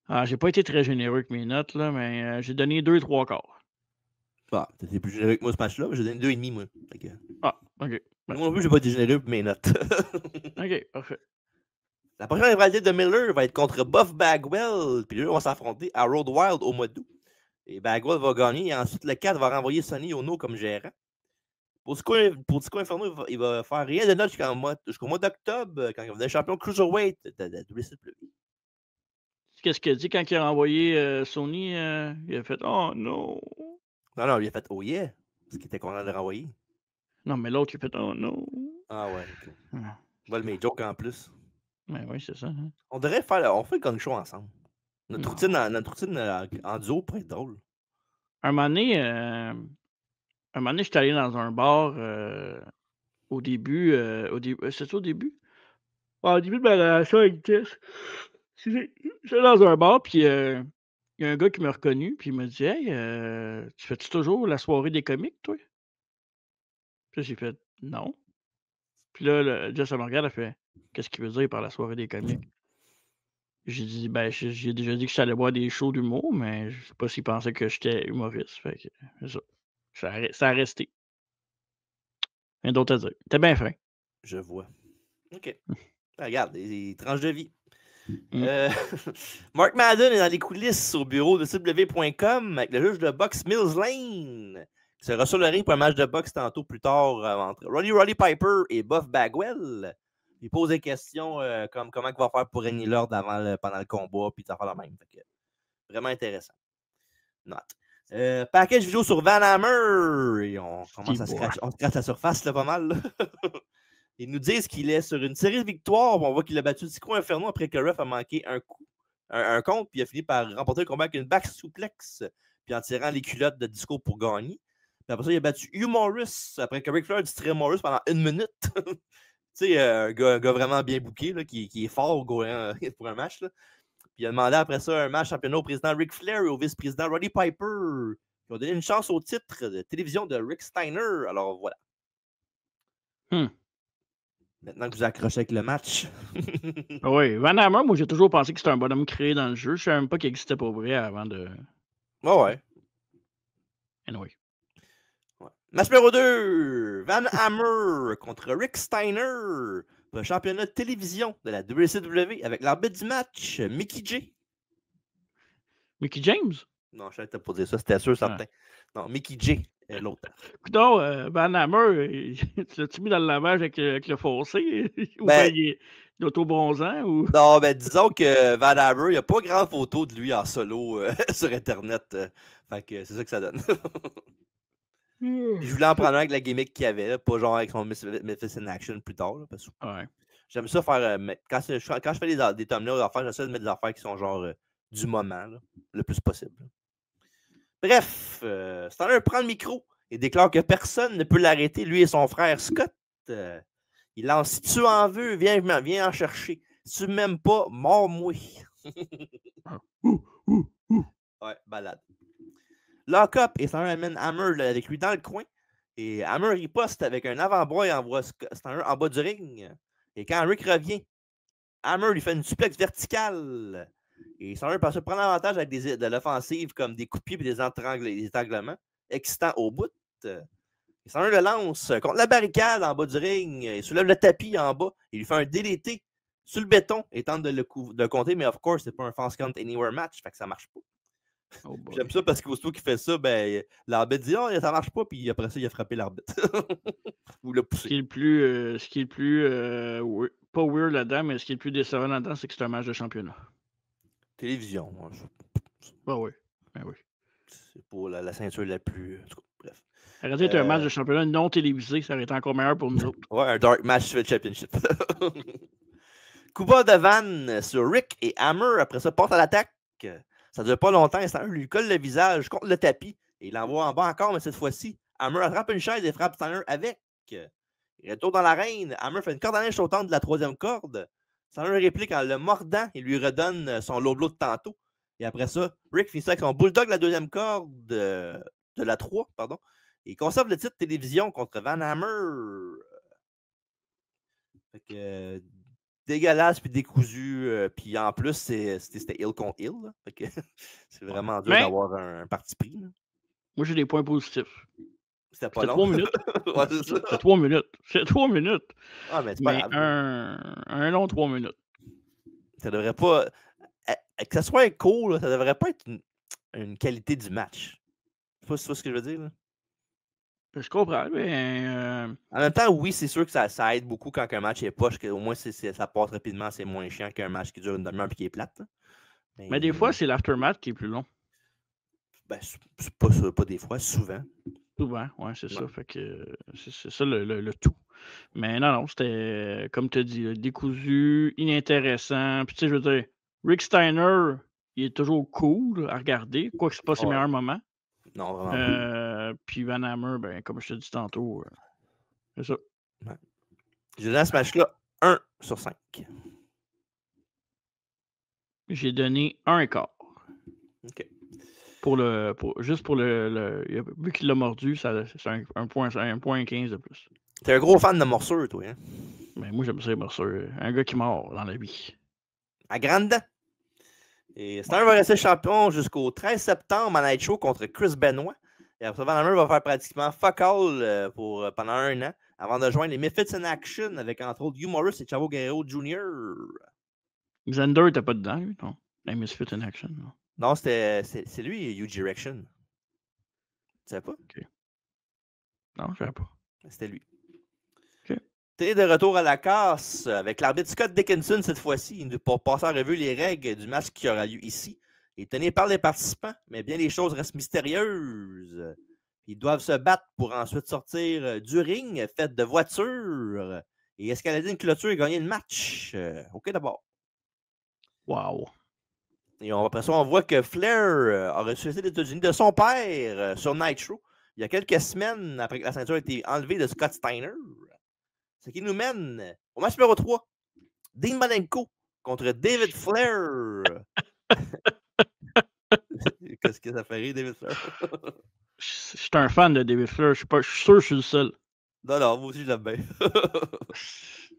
Ah, j'ai pas été très généreux avec mes notes, là, mais j'ai donné 2 3/4. Ah, t'étais plus généreux que moi ce match-là, mais j'ai donné 2,5, moi. Que... Ah, OK. Moi non plus, j'ai pas été généreux pour mes notes. OK, parfait. La prochaine rivalité de Miller va être contre Buff Bagwell, puis eux vont s'affronter à Road Wild au mois d'août. Et Bagwell va gagner, et ensuite le 4 va renvoyer Sonny Ono comme gérant. Pour Disco Inferno, il va faire rien de note jusqu'au mois d'octobre, quand il va devenir champion Cruiserweight de la WCW. Qu'est-ce qu'il a dit quand il a renvoyé Sony? Il a fait « Oh non! » Non, il a fait « Oh yeah », parce qu'il était content de le renvoyer. Non, mais l'autre, il a fait « Oh non! » Ah ouais, ok. Vol mes jokes en plus. Ben oui, c'est ça. Hein. On devrait faire le Gong Show ensemble. Notre routine en duo pourrait être drôle. Un moment donné, j'étais allé dans un bar au début. C'était au début? Ah, au début de ma relation avec Jess. J'étais dans un bar, puis il y a un gars qui m'a reconnu, puis il m'a dit « Hey, tu fais-tu toujours la soirée des comiques, toi? » Puis j'ai fait « Non. » Puis là, Jess, elle me regarde, elle fait « Qu'est-ce qu'il veut dire par la soirée des comiques? » J'ai dit « Ben, j'ai déjà dit que j'allais voir des shows d'humour, mais je sais pas s'il pensait que j'étais humoriste. » Fait que c'est ça. Ça a resté. Rien d'autre à dire. T'es bien fin. Je vois. OK. Regarde, des tranches de vie. Mark Madden est dans les coulisses au bureau de CW.com avec le juge de boxe Mills Lane, qui sera sur le ring pour un match de boxe tantôt plus tard entre Roddy Piper et Buff Bagwell. Il pose des questions comme comment il va faire pour régner l'ordre pendant le combat, puis ça fait la même. Fait que, vraiment intéressant. Note. Package vidéo sur Van Hammer. Et on commence à scratch la surface là, pas mal. Là. Ils nous disent qu'il est sur une série de victoires. On voit qu'il a battu Disco Inferno après que le ref a manqué un compte, puis il a fini par remporter le combat avec une back suplex, puis en tirant les culottes de Disco pour gagner. Puis après ça, il a battu Hugh Morris après que Ric Flair a distrait Morris pendant 1 minute. Tu sais, un gars vraiment bien booké, là, qui est fort pour un match. Là. Puis il a demandé après ça un match championnat au président Ric Flair et au vice-président Roddy Piper, qui ont donné une chance au titre de télévision de Rick Steiner. Alors voilà. Maintenant que vous accrochez avec le match. Oui, Van Hammer, moi j'ai toujours pensé que c'était un bonhomme créé dans le jeu. Je ne savais même pas qu'il existait pour vrai avant de. Ouais. Anyway. Ouais. Match numéro 2, Van Hammer contre Rick Steiner pour le championnat de télévision de la WCW avec l'arbitre du match, Mickey J. Mickey James? Non, je savais pas dire ça, c'était sûr, certain. Non, Mickey J, l'autre. Écoute, Van Hammer, tu l'as-tu mis dans le lavage avec le fossé? Ou Ben, il est auto-bronzant? Ou... Non, ben disons que Van Hammer, il n'y a pas grand photo de lui en solo sur Internet. Fait que c'est ça que ça donne. Je voulais en prendre un avec la gimmick qu'il y avait, là, pas genre avec son Memphis in Action plus tard. Là, parce que j'aime ça faire. Quand je fais des thumbnails d'affaires, j'essaie de mettre des affaires qui sont genre du moment, là, le plus possible. Bref, Steiner prend le micro et déclare que personne ne peut l'arrêter, lui et son frère Scott. Il lance si tu en veux, viens en chercher. Si tu m'aimes pas, mords-moi. Ouais, balade. Lock-up et Steiner amène Hammer avec lui dans le coin. Et Hammer riposte avec un avant-bras et envoie Steiner en bas du ring. Et quand Rick revient, Hammer lui fait une suplex verticale. Et Steiner peut se prendre l'avantage avec de l'offensive comme des coups de pied et des étranglements. Excitant au bout. Steiner le lance contre la barricade en bas du ring. Il soulève le tapis en bas. Il lui fait un DDT sur le béton et tente de le compter. Mais of course, c'est pas un Fast Count Anywhere match. Fait que ça marche pas. Oh J'aime ça parce qu'aussitôt qu'il fait ça, ben, l'arbitre dit oh, ça marche pas. Puis après ça, il a frappé l'arbitre. Ou l'a poussé. Ce qui est le plus pas weird là-dedans, mais ce qui est le plus décevant là-dedans, c'est que c'est un match de championnat. Télévision. Oui. Ben oui. C'est pour la ceinture la plus. Bref. Ça aurait dû être un match de championnat non télévisé, ça aurait été encore meilleur pour nous autres. Ouais, un Dark Match Championship. Kuba de Van sur Rick et Hammer. Après ça, porte à l'attaque. Ça ne dure pas longtemps. Steiner lui colle le visage contre le tapis. Et il l'envoie en bas encore, mais cette fois-ci, Hammer attrape une chaise et frappe Steiner avec. Il retourne dans l'arène. Hammer fait une corde à linge sautante de la troisième corde. Steiner réplique en le mordant et lui redonne son low blow de tantôt. Et après ça, Rick finit ça avec son bulldog de la deuxième corde de la 3, pardon. Et il conserve le titre de télévision contre Van Hammer. Fait que dégueulasse puis décousu. Puis en plus, c'était Hill contre Hill. Fait que c'est vraiment dur d'avoir un parti pris. Là. Moi, j'ai des points positifs. C'était pas long. 3 minutes. Ouais, c'est 3 minutes. C'est 3 minutes. Ah, mais c'est pas grave. Un long 3 minutes. Ça devrait pas. Que ça soit cool, là, ça devrait pas être une qualité du match. Je sais pas si tu vois ce que je veux dire. Là. Je comprends, mais. En même temps, oui, c'est sûr que ça aide beaucoup quand un match est poche, qu'au moins ça passe rapidement, c'est moins chiant qu'un match qui dure une demi-heure et qui est plate. Mais des fois, c'est l'aftermath qui est plus long. Ben, c'est pas des fois, souvent. Souvent, ouais, c'est ça. Fait que c'est ça le tout. Mais non, c'était, comme tu as dit, décousu, inintéressant. Puis tu sais, je veux dire, Rick Steiner, il est toujours cool à regarder, quoique c'est pas ses meilleurs moments. Non, vraiment. Puis Van Hammer, ben, comme je te dis tantôt, c'est ça. Ouais. J'ai donné à ce match-là 1 sur 5. J'ai donné 1,5. OK. Juste pour vu qu'il l'a mordu, c'est un point 15 de plus. T'es un gros fan de morsure, toi, hein? Ben, moi, j'aime ça, les morsures. Un gars qui mord dans la vie. À grande dent. Et Steiner va rester champion jusqu'au 13 septembre à Night Show contre Chris Benoit. Et après, Van Hammer va faire pratiquement fuck all pendant 1 an avant de joindre les Misfits in Action avec entre autres Hugh Morris et Chavo Guerrero Jr. Xander n'était pas dedans, lui, non? Les Misfits in Action, non? Non, c'est lui, Hugh Direction. Tu savais pas? OK. Non, je savais pas. C'était lui. OK. T'es de retour à la casse avec l'arbitre Scott Dickinson cette fois-ci pour passer en revue les règles du match qui aura lieu ici. Il est tenu par les participants, mais bien les choses restent mystérieuses. Ils doivent se battre pour ensuite sortir du ring fait de voitures et escalader une clôture et gagner le match. OK, d'abord. Wow. Et après ça, on voit que Flair a reçu les États-Unis de son père sur Nitro il y a quelques semaines après que la ceinture a été enlevée de Scott Steiner. Ce qui nous mène au match numéro 3. Dean Malenko contre David Flair. Qu'est-ce que ça fait rire, David Flair? Je suis un fan de David Flair. Je suis sûr que je suis le seul. Non, moi aussi, je l'aime bien.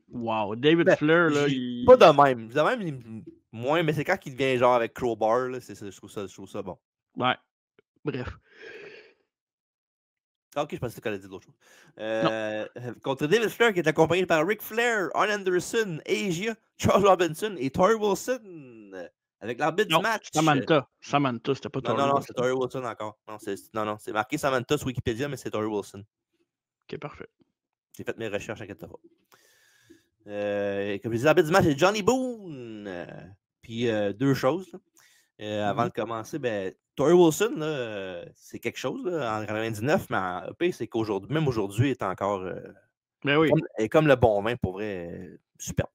Wow, David Flair, là, il... Pas de même. De même, moins, mais c'est quand il devient genre avec Crowbar, là, je trouve ça bon. Ouais. Bref. Ok, je pensais que tu allais dire d'autres choses. Contre David Flair, qui est accompagné par Ric Flair, Arn Anderson, Asia, Charles Robinson et Torrie Wilson. Avec l'arbitre du match. Samantha, c'était pas Torrie Wilson. Non, c'est Torrie Wilson encore. Non, c'est marqué Samantha sur Wikipédia, mais c'est Torrie Wilson. Ok, parfait. J'ai fait mes recherches, inquiète pas. Comme je disais, l'arbitre du match, c'est Johnny Boone. Puis deux choses. Avant de commencer, ben, Torrie Wilson, là, c'est quelque chose là, en 99, mais en EP, c'est qu'aujourd'hui, même aujourd'hui, il est encore. Ben oui. Comme le bon vin, pour vrai, super.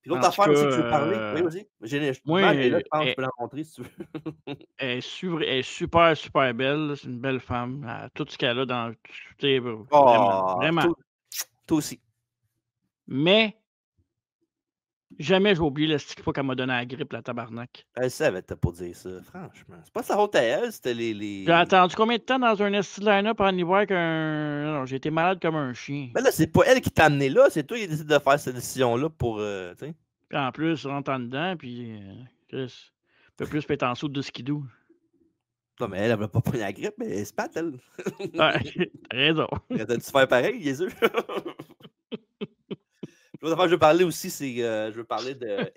Puis l'autre affaire aussi que tu veux parler. Oui, vas-y. Je peux la montrer si tu veux. Elle est super, super belle. C'est une belle femme. Elle a tout ce qu'elle a dans. Vraiment. Toi aussi. Mais jamais j'ai oublié le stick fois qu'elle m'a donné la grippe, la tabarnak. Elle savait pas dire ça, franchement. C'est pas sa faute à elle, c'était les. J'ai attendu combien de temps dans un esti line-up en hiver qu'un. Non, j'ai été malade comme un chien. Mais là, c'est pas elle qui t'a amené là, c'est toi qui décide de faire cette décision-là pour. Puis en plus, rentre en dedans, puis Chris, un peu plus peut être en dessous de skidoo. Non, mais elle va pas prendre la grippe, mais elle se patte, elle. Ouais, t'as raison. Elle a dû faire pareil, les œufs. L'autre affaire que je veux parler aussi, c'est je veux parler de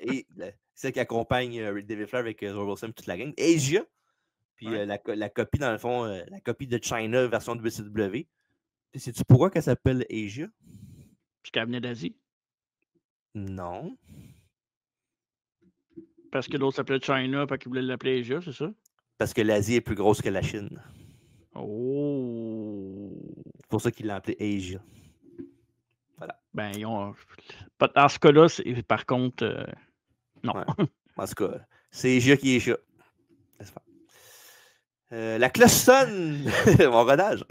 celle qui accompagne David Flair avec Roy Wilson et toute la gang, Asia. Puis Ouais. la copie, dans le fond, la copie de China version WCW. Puis sais-tu pourquoi qu'elle s'appelle Asia? Puis qu'elle venait d'Asie. Non. Parce que l'autre s'appelait China, puis qu'il voulait l'appeler Asia, c'est ça? Parce que l'Asie est plus grosse que la Chine. Oh! C'est pour ça qu'il l'a appelé Asia. Voilà. Ben, ils ont. Dans ce cas-là, par contre, non. Ouais. En tout cas, c'est Asia qui est Asia. La cloche sonne! Mon rodage!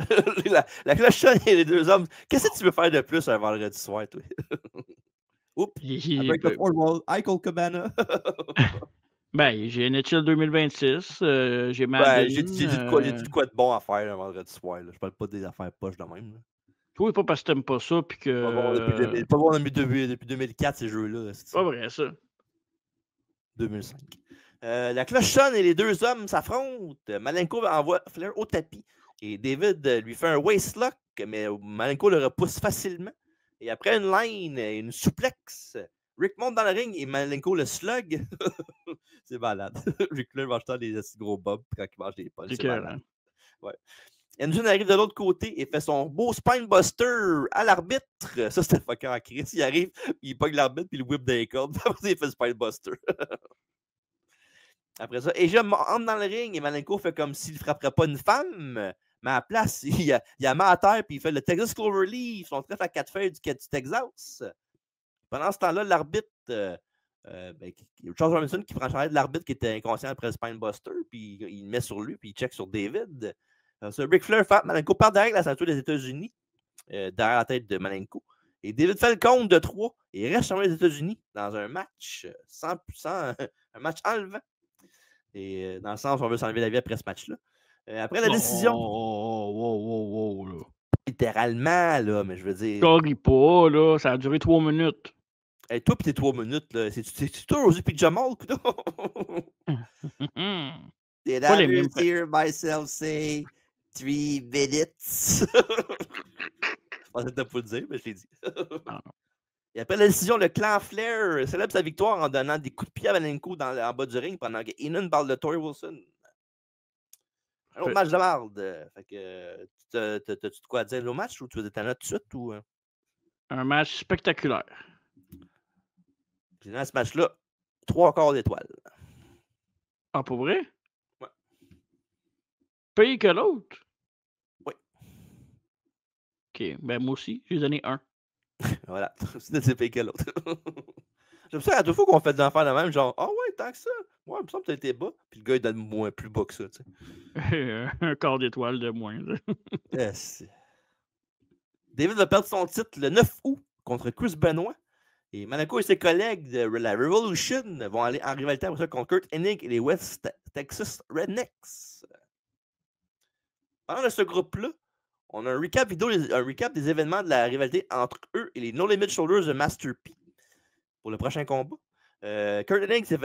la cloche sonne et les deux hommes. Qu'est-ce que tu veux faire de plus un vendredi soir, toi? Oups! I break the fourth wall. I call Cabana. Ben, j'ai NHL 2026. J'ai Ben, Madden. j'ai dit de quoi de bon à faire un vendredi soir. Là. Je parle pas des affaires poches de même. Là. Toi, pas parce que t'aimes pas ça, puis que. Pas bon depuis 2004, ces jeux-là. C'est pas vrai, ça. 2005. La cloche sonne et les deux hommes s'affrontent. Malenko envoie Flair au tapis. Et David lui fait un waistlock, mais Malenko le repousse facilement. Et après une line, une souplex, Rick monte dans le ring et Malenko le slug. C'est malade. Rick Flair va acheter des gros bobs quand il mange des punches. C'est malade. Ouais. Engine arrive de l'autre côté et fait son beau spinebuster à l'arbitre. Ça, c'était fucking en crise. Il arrive, il pogne l'arbitre, puis il whip des cordes. Après, il fait le spinebuster. Après ça, Asia entre dans le ring et Malenko fait comme s'il ne frapperait pas une femme. Mais à la place, il a mis à terre puis il fait le Texas Cloverleaf, son trèfle à 4 feuilles du Texas. Pendant ce temps-là, l'arbitre, Charles Robinson qui prend charge de l'arbitre qui était inconscient après le spinebuster, puis il le met sur lui, puis il check sur David. Ric Flair fait Malenko part derrière la ceinture des États-Unis, derrière la tête de Malenko. Et David fait le compte de 3 et reste sur les États-Unis dans un match un match enlevant. Et dans le sens, on veut s'enlever la vie après ce match-là. Après la décision. Wow, là. Littéralement, là, mais je veux dire. Corrie pas, là. Ça a duré 3 minutes. Hey, toi pis tes 3 minutes, là. C'est toi, Rosie pis Jamal, Did I ever hear myself say 3 minutes? Je pensais que t'as pas le dire, mais je l'ai dit. Et après la décision, le clan Flair célèbre sa victoire en donnant des coups de pied à Malenko en bas du ring pendant que Heenan parle de Torrie Wilson. Un autre match de marde. Fait que t'as-tu de quoi dire au match ou tu veux ta note tout de suite? Ou... Un match spectaculaire. Puis dans ce match-là, 3/4 d'étoiles. Ah, pour vrai? Ouais. Pire que l'autre? Oui. OK. Ben, moi aussi, j'ai donné 1. Voilà. C'est pire que l'autre. J'aime ça à deux fois qu'on fait des affaires de même, genre, ah ouais, tant que ça. Ouais, il me semble que t'étais bas. Puis le gars, il donne moins plus bas que ça, tu sais. Un quart d'étoile de moins. Yes. David va perdre son titre le 9 août contre Chris Benoit. Et Malenko et ses collègues de la Revolution vont aller en rivalité avec ça contre Kurt Hennig et les West Texas Rednecks. Pendant ce groupe-là, on a un recap vidéo, un recap des événements de la rivalité entre eux et les No Limit Shoulders de Master P pour le prochain combat. Kurt Hennig s'est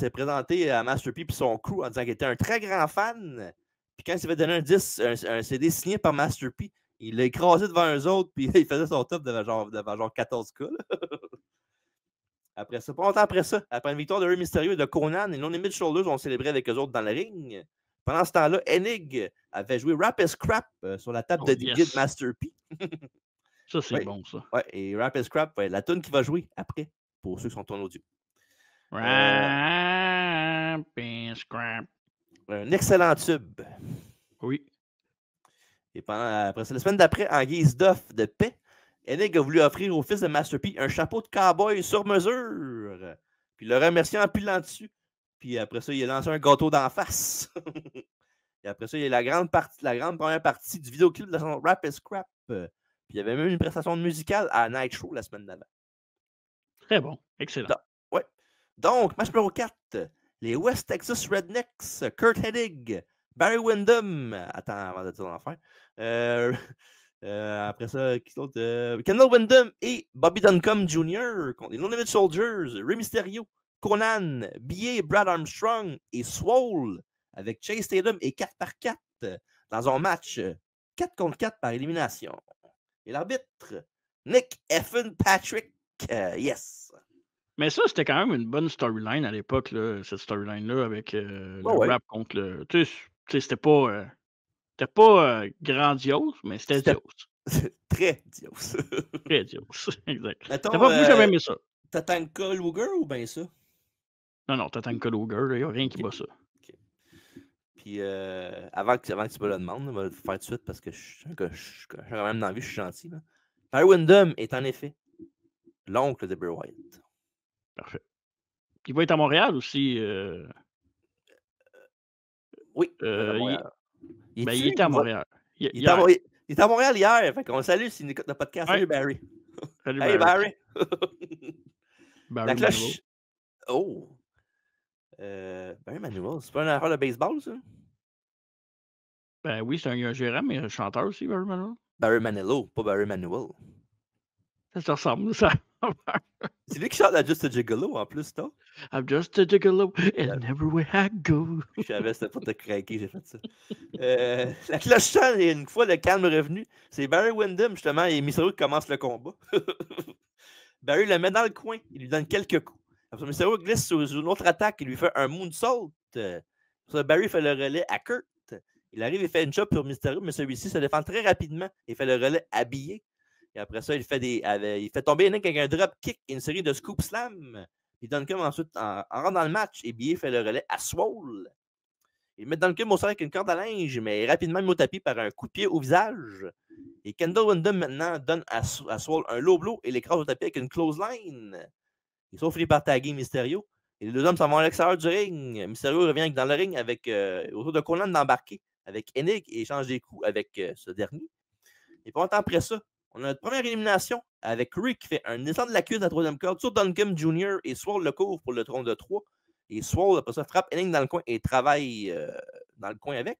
présenté à Master P et son crew en disant qu'il était un très grand fan. Puis quand il s'est fait donner un CD signé par Master P, il l'a écrasé devant eux autres, puis il faisait son top devant genre 14 cas. Après ça, pas longtemps après ça, après une victoire de Rey Mysterio et de Conan, les No Limit Shoulders ont célébré avec eux autres dans le ring. Pendant ce temps-là, Hennig avait joué Rap is Crap sur la table de DJ de Master P. Ça, c'est bon, ça. Ouais, et Rap is Crap, la tune qui va jouer après, pour ceux qui sont en audio. Rap is Crap. Un excellent tube. Oui. Et après ça, la semaine d'après, en guise d'offre de paix, Hennig a voulu offrir au fils de Master P un chapeau de cowboy sur mesure. Puis le remercier en pilant dessus. Puis après ça, il a lancé un gâteau d'en face. Et après ça, il y a la grande première partie du vidéoclip de son Rap is Crap. Puis il y avait même une prestation musicale à Nitro la semaine d'avant. Très bon. Excellent. Ouais. Donc, match numéro 4. Les West Texas Rednecks, Kurt Hennig, Barry Windham. Attends, avant de dire l'enfer. Après ça, qui d'autre? Kendall Windham et Bobby Duncombe Jr. contre les No Limit Soldiers, Rey Mysterio, Conan, B.A. Brad Armstrong et Swole avec Chase Tatum et 4 par 4 dans un match 4 contre 4 par élimination. Et l'arbitre, Nick Effin Patrick. Yes. Mais ça, c'était quand même une bonne storyline à l'époque, là, cette storyline-là, avec le Ouais. rap contre le. Tu sais, c'était pas grandiose, mais c'était C'était dios. très dios. Très dios, exact. Mettons, Moi, j'avais aimé ça. Tatanka Luger ou bien ça? Non, Tatanka Luger, il n'y a rien qui Ok. bat ça. Ok. Puis avant que tu me le demandes, je vais le faire tout de suite parce que je suis quand même dans la vie, je suis gentil. Là. Barry Windham est en effet l'oncle de Bray Wyatt. Parfait. Il va être à Montréal aussi. Oui, il va être à Montréal. Il était à Montréal. Il est à Montréal hier. Fait qu'on le salue s'il écoute le podcast. Ouais. Salut Barry. Salut Hey Barry. La Barry cloche. Manilow. Oh. Barry Manilow, c'est pas une affaire de baseball, ça? Ben oui, c'est un gérant, mais un chanteur aussi, Barry Manilow. Barry Manilow, pas Barry Manuel. Ça se ressemble, ça. C'est lui qui chante la Just a Gigolo en plus, toi? I'm just a gigolo, and everywhere I go. Je savais, c'était pour te craquer, j'ai fait ça. La cloche sonne et une fois le calme revenu, c'est Barry Windham, justement, et Mysterio qui commence le combat. Barry le met dans le coin, il lui donne quelques coups. Après, Mysterio glisse sur une autre attaque, il lui fait un moonsault. Barry fait le relais à Kurt. Il arrive et fait une chop sur Mysterio, mais celui-ci se défend très rapidement et fait le relais habillé. Et après ça, il fait tomber Nick avec un drop kick et une série de scoop slam. Il donne comme ensuite en rentre dans le match et Billy fait le relais à Swole. Il met Duncombe au sol avec une corde à linge, mais rapidement mis au tapis par un coup de pied au visage. Et Kendall Windham maintenant donne à Swole un low blow et l'écrase au tapis avec une clothesline. Ils sont finis par taguer Mysterio. Et les deux hommes s'en vont à l'extérieur du ring. Mysterio revient dans le ring avec autour de Conan d'embarquer avec Hennig et échange des coups avec ce dernier. Et pas longtemps après ça, on a notre première élimination avec Rick qui fait un descente de la cuisse à la troisième corde sur Duncombe Jr. et Swole le couvre pour le trône de 3. Et Swole, après ça, frappe Hennig dans le coin et travaille dans le coin avec.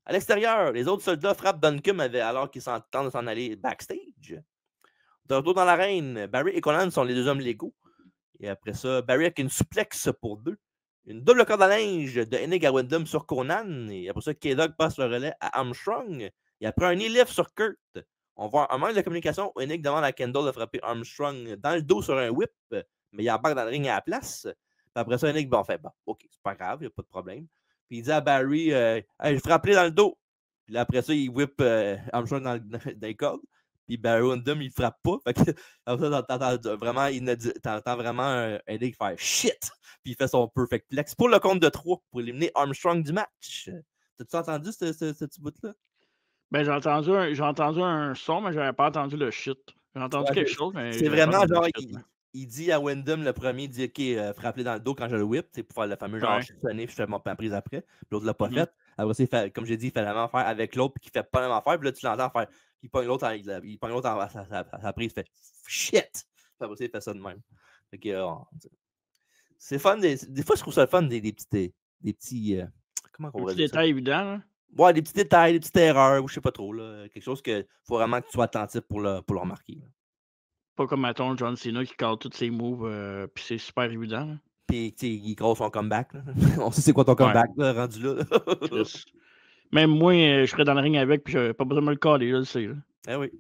À l'extérieur, les autres soldats frappent Duncombe alors qu'ils tentent de s'en aller backstage. De retour dans l'arène, Barry et Conan sont les deux hommes légaux. Et après ça, Barry avec une suplex pour 2. Une double corde à linge de Hennig à Windham sur Conan. Et après ça, K-Dog passe le relais à Armstrong. Et après un knee lift sur Kurt, on voit un manque de communication où Hennig demande à Kendall de frapper Armstrong dans le dos sur un whip, mais il embarque dans le ring à la place. Puis après ça, Hennig fait OK, c'est pas grave, il n'y a pas de problème. Puis il dit à Barry hey, frappe-le dans le dos. Puis là, après ça, il whip Armstrong dans les cordes. Puis Barry Windham, il frappe pas. Fait que t'entends vraiment Hennig faire shit. Puis il fait son perfect plex pour le compte de 3 pour éliminer Armstrong du match. T'as-tu entendu ce petit bout-là? Ben, j'ai entendu un son, mais j'avais pas entendu le shit. J'ai entendu quelque chose, mais c'est vraiment genre, il dit à Windham, le premier, il dit OK, frappe-le dans le dos quand je le whip, pour faire le fameux genre sonner, puis je fais ma prise après. L'autre l'a pas fait. Après ça, comme j'ai dit, il fait la même affaire avec l'autre, puis qui fait pas la même affaire, puis là, tu l'entends faire. Il pogne l'autre à sa prise, il fait shit. Après ça, il fait ça de même. Fait que, c'est fun. Des fois, je trouve ça le fun, des petits. Comment on va dire ça? Détail évident, là. Ouais, des petits détails, des petites erreurs, ou je sais pas trop. Là, quelque chose qu'il faut vraiment que tu sois attentif pour le remarquer. Là. Pas comme, mettons, John Cena qui cale tous ses moves, puis c'est super évident. Là. Puis, tu sais, il croise son comeback. Là. On sait c'est quoi ton comeback, là, rendu là. Même moi, je serais dans le ring avec, puis j'avais pas besoin de me le caler, je le sais. Là. Ah oui.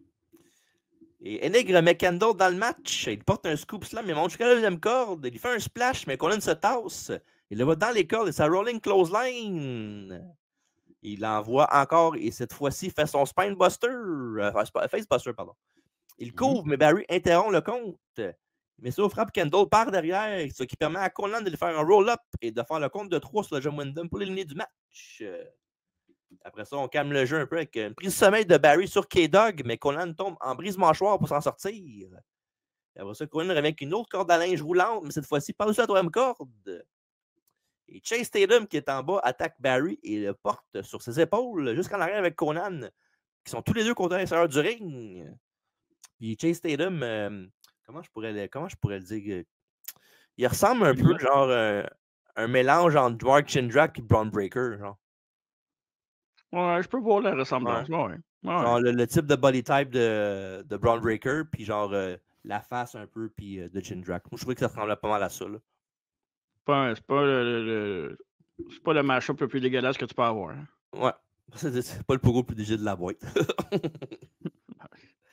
Et Hennig remet Kendall dans le match. Il porte un scoop slam, il monte jusqu'à la deuxième corde. Il fait un splash, mais Conan se tasse. Il le va dans les cordes et sa rolling clothesline. Il l'envoie encore et cette fois-ci fait son spinebuster. Facebuster, pardon. Il couvre, mais Barry interrompt le compte. Mais ça frappe Kendall par derrière, ce qui permet à Conan de lui faire un roll-up et de faire le compte de 3 sur le John Windham pour l'éliminer du match. Après ça, on calme le jeu un peu avec une prise de sommeil de Barry sur K-Dog, mais Conan tombe en brise-mâchoire pour s'en sortir. Et après ça, Conan revient avec une autre corde à linge roulante, mais cette fois-ci par-dessus la troisième corde. Et Chase Tatum, qui est en bas, attaque Barry et le porte sur ses épaules jusqu'en arrière avec Conan, qui sont tous les deux contre l'extérieur du ring. Puis Chase Tatum, comment je pourrais le dire? Il ressemble un peu genre un mélange entre Dwark Chindrak et Braun Breaker, genre. Ouais, je peux voir la ressemblance. Ouais. Ouais. Ouais. Genre le type de body type de Braun Breaker, puis genre la face un peu, puis de Jindrak. Moi, je trouvais que ça ressemblait pas mal à ça. Là. C'est pas c'est pas le mashup le plus dégueulasse que tu peux avoir. Hein. Ouais. C'est pas le pogo le plus léger de la boîte.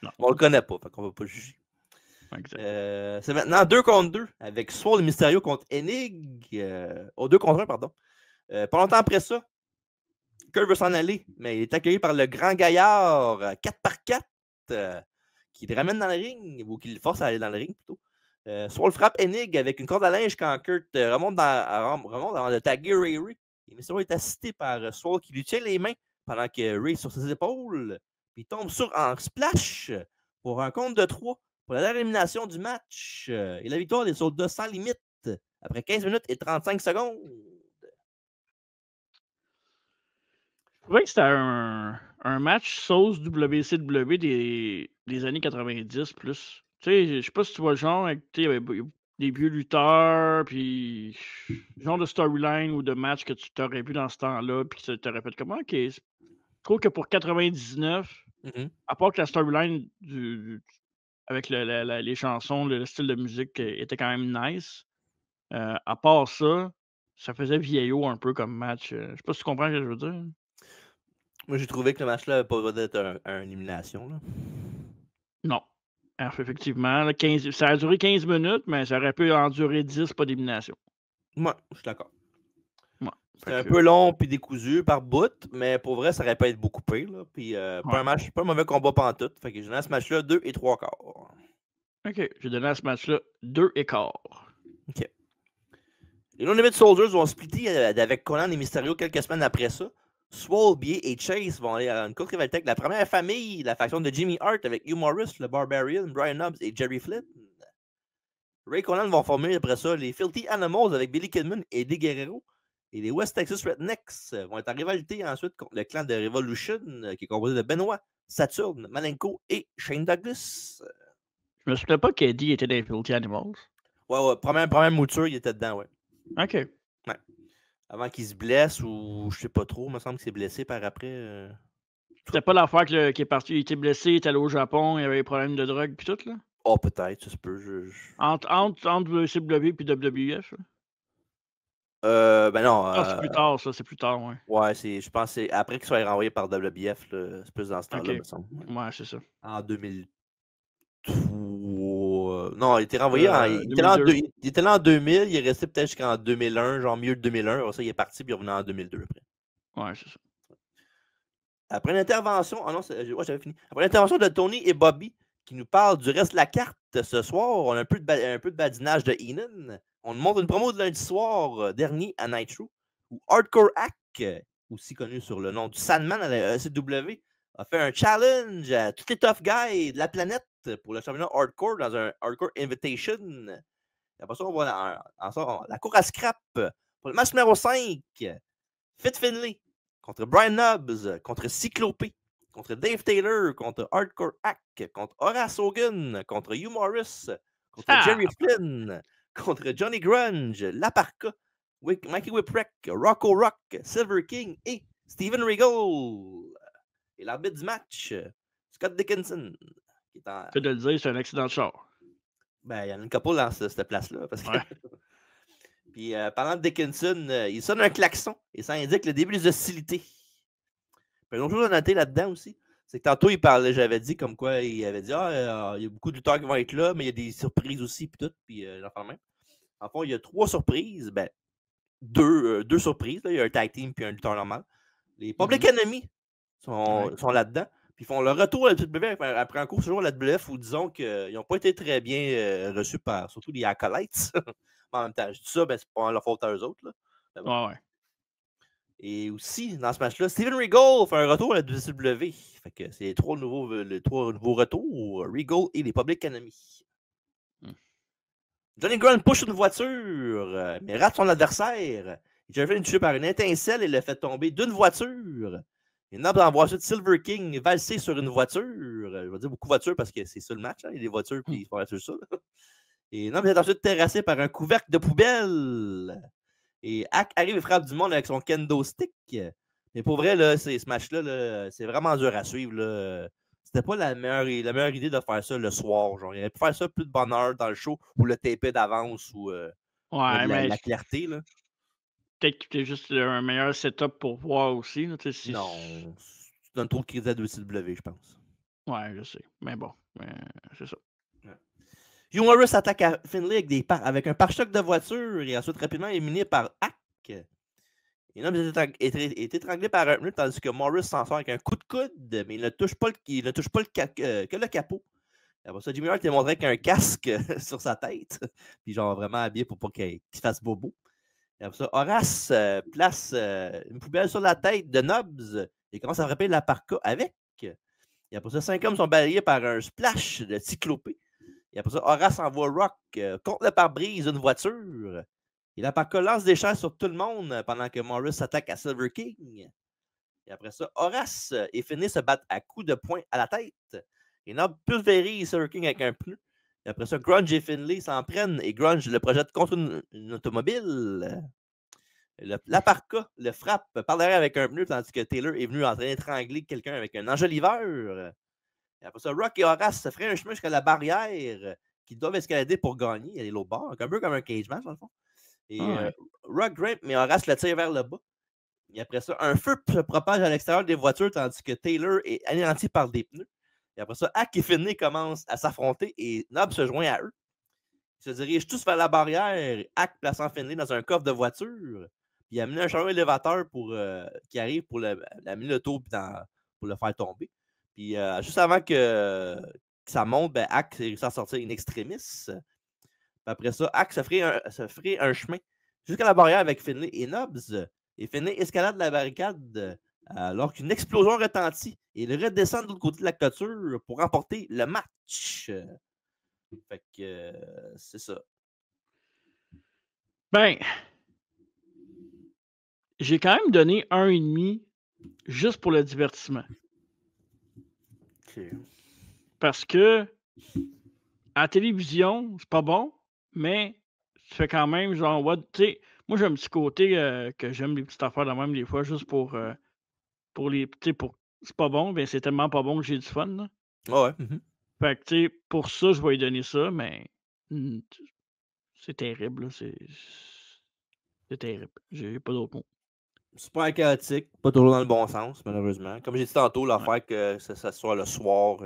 Non. On le connaît pas, fait qu'on va pas juger. Exact. C'est maintenant 2 contre 2 avec Swole et Mysterio contre Enig. 2 contre 1, pardon. Pas longtemps après ça, Kurt veut s'en aller, mais il est accueilli par le grand gaillard 4x4 qui le ramène dans le ring, ou qui le force à aller dans le ring plutôt. Swole frappe Enig avec une corde à linge quand Kurt remonte avant de taguer Ray Ray. Et Mysterio est assisté par Swole qui lui tient les mains pendant que Ray est sur ses épaules. Puis il tombe en splash pour un compte de 3 pour la dernière élimination du match. Et la victoire des soldats sans limite après 15 minutes et 35 secondes. Je trouvais que c'était un match sauce WCW des années 90 plus. Tu sais, je sais pas si tu vois le genre, il y avait des vieux lutteurs, puis genre de storyline ou de match que tu t'aurais vu dans ce temps-là, puis tu t'aurais fait comment? Ok, je trouve que pour 99, à part que la storyline avec les chansons, le style de musique était quand même nice, à part ça, ça faisait vieillot un peu comme match. Je sais pas si tu comprends ce que je veux dire. Moi, j'ai trouvé que le match-là n'avait pas besoin d'être une élimination. Là. Non. Alors, effectivement, là, ça a duré 15 minutes, mais ça aurait pu en durer 10, pas d'élimination. Moi, je suis d'accord. Ouais. C'était un peu long puis décousu par bout, mais pour vrai, ça aurait pas été beaucoup pire. Là. Puis, pas un mauvais combat pantoute. Fait que j'ai donné à ce match-là 2 et 3 quarts. OK. J'ai donné à ce match-là 2 et quart. OK. Les No Limit Soldiers vont splitter avec Conan et Mysterio quelques semaines après ça. Swole, Bier et Chase vont aller à une courte rivalité avec la première famille, la faction de Jimmy Hart avec Hugh Morris, le Barbarian, Brian Knobbs et Jerry Flynn. Ray Conan vont former après ça les Filthy Animals avec Billy Kidman et Eddie Guerrero. Et les West Texas Rednecks vont être en rivalité ensuite contre le clan de Revolution qui est composé de Benoit, Saturn, Malenko et Shane Douglas. Je me souviens pas qu'Eddie était dans les Filthy Animals. Ouais, première mouture, il était dedans, ouais. OK. Ouais. Avant qu'il se blesse ou je sais pas trop, il me semble qu'il s'est blessé par après. C'était pas l'affaire qui est parti, il était blessé, il est allé au Japon, il avait des problèmes de drogue puis tout, là? Oh, peut-être, ça se peut. Entre WCW et WWF? Ben non. C'est plus tard, ça, c'est plus tard, ouais. Ouais, je pense que c'est après qu'il soit renvoyé par WBF, c'est plus dans ce temps-là, me semble. Ouais, c'est ça. En 2003. Non, il était renvoyé il était là en 2000, il est resté peut-être jusqu'en 2001, genre milieu de 2001. Alors ça, il est parti, puis il est revenu en 2002 après. Ouais, c'est ça. Après l'intervention. Ah non, j'avais fini. Après l'intervention de Tony et Bobby, qui nous parlent du reste de la carte ce soir, on a un peu de badinage de Heenan. On nous montre une promo de lundi soir dernier à Nitro, où Hardcore Hack, aussi connu sur le nom du Sandman à la ECW, a fait un challenge à tous les tough guys de la planète pour le championnat Hardcore dans un Hardcore Invitation. Après ça, on va la cour à scrap pour le match numéro 5. Fit Finlay contre Brian Knobbs, contre Cyclopé, contre Dave Taylor, contre Hardcore Hack, contre Horace Hogan, contre Hugh Morris, contre Jerry Flynn, contre Johnny Grunge, Laparca, Mikey Whipwreck, Rocco Rock, Silver King et Steven Regal. Et l'arbitre du match, Scott Dickinson. Que de le dire, c'est un accident de char. Ben, il y en a une couple dans cette place-là. Parce que... Puis, parlant de Dickinson, il sonne un klaxon et ça indique le début des hostilités. Puis, une autre chose à noter là-dedans aussi, c'est que tantôt, j'avais dit comme quoi, il avait dit il y a beaucoup de lutteurs qui vont être là, mais il y a des surprises aussi, puis tout, puis j'en même. En fond, il y a 3 surprises, ben, deux surprises, là. Il y a un tag team puis un lutteur normal. Les Public Enemy sont là-dedans, puis ils font le retour à la WWF après un court séjour à la WWF où disons qu'ils n'ont pas été très bien reçus par surtout les acolytes. En même temps, je dis ça, ben, c'est pas leur faute à eux autres. Là. Bon. Ouais. Et aussi, dans ce match-là, Steven Regal fait un retour à la WCW. Fait que c'est les trois nouveaux retours, Regal et les Public Enemy. Johnny Grunge push une voiture, mais rate son adversaire. Il a fait une touche par une étincelle et le fait tomber d'une voiture. Et Knobbs envoie ensuite Silver King valser sur une voiture. Je vais dire beaucoup de voitures parce que c'est ça le match. Hein, il y a des voitures puis ils font sur ça. Et Knobbs est ensuite terrassé par un couvercle de poubelle. Et Hack arrive et frappe du monde avec son kendo stick. Mais pour vrai, là, ce match-là, là, c'est vraiment dur à suivre. Là. C'était pas la meilleure idée de faire ça le soir. Genre. Il aurait pu faire ça plus de bonne heure dans le show ou le taper d'avance ou mettre Ouais, mais la clarté. Là. peut-être que c'était juste un meilleur setup pour voir aussi. Là, Non, tu donnes trop de crédit à WCW, je pense. Ouais, je sais. Mais bon, c'est ça. Hugh Morris attaque à Finlay avec un pare-choc de voiture et ensuite rapidement éliminé par Hack. Et l'homme est étranglé par un pneu tandis que Morris s'en sort avec un coup de coude, mais il ne touche pas que le capot. Après ça, Jimmy Hart est montré avec un casque sur sa tête, puis genre vraiment habillé pour pas qu'il fasse bobo. Et après ça, Horace place une poubelle sur la tête de Nobbs et commence à frapper la parka avec. Et après ça, 5 hommes sont balayés par un splash de cyclopée. Et après ça, Horace envoie Rock contre le pare-brise d'une voiture. Et la parka lance des chaises sur tout le monde pendant que Morris s'attaque à Silver King. Et après ça, Horace et Finlay se battent à coups de poing à la tête. Et Nob pulvérise Silver King avec un pneu. Et après ça, Grunge et Finlay s'en prennent et Grunge le projette contre une automobile. La parka le frappe par derrière avec un pneu tandis que Taylor est venu en train d'étrangler quelqu'un avec un enjoliveur. Et après ça, Rock et Horace se feraient un chemin jusqu'à la barrière qu'ils doivent escalader pour gagner. Elle est l'autre bord, un peu comme un cage match, dans le fond. Et Rock grimpe, mais Horace le tire vers le bas. Et après ça, un feu se propage à l'extérieur des voitures tandis que Taylor est anéanti par des pneus. Et après ça, Hack et Finlay commencent à s'affronter et Nob se joint à eux. Ils se dirigent tous vers la barrière. Hack plaçant Finlay dans un coffre de voiture. Puis il a amené un chariot élévateur qui arrive pour l'amener le tour pour le faire tomber. Puis juste avant que ça monte, ben, Hack réussit à sortir in extremis. Puis après ça, Hack se ferait un chemin jusqu'à la barrière avec Finlay et Nobbs. Et Finlay escalade la barricade alors qu'une explosion retentit. Et il redescend de l'autre côté de la clôture pour remporter le match. Fait que c'est ça. Ben, j'ai quand même donné 1,5 juste pour le divertissement. OK. Parce que à la télévision, c'est pas bon, mais tu fais quand même genre, tu sais, moi j'ai un petit côté que j'aime les petites affaires de même des fois, juste pour les, tu sais, c'est pas bon, ben c'est tellement pas bon que j'ai du fun, là. Ah ouais. Mhm. Fait que, tu sais, pour ça, je vais lui donner ça, mais c'est terrible, là, c'est terrible. J'ai pas d'autre mot. Super chaotique, pas toujours dans le bon sens, malheureusement. Comme j'ai dit tantôt, Ouais. l'affaire que ça soit le soir,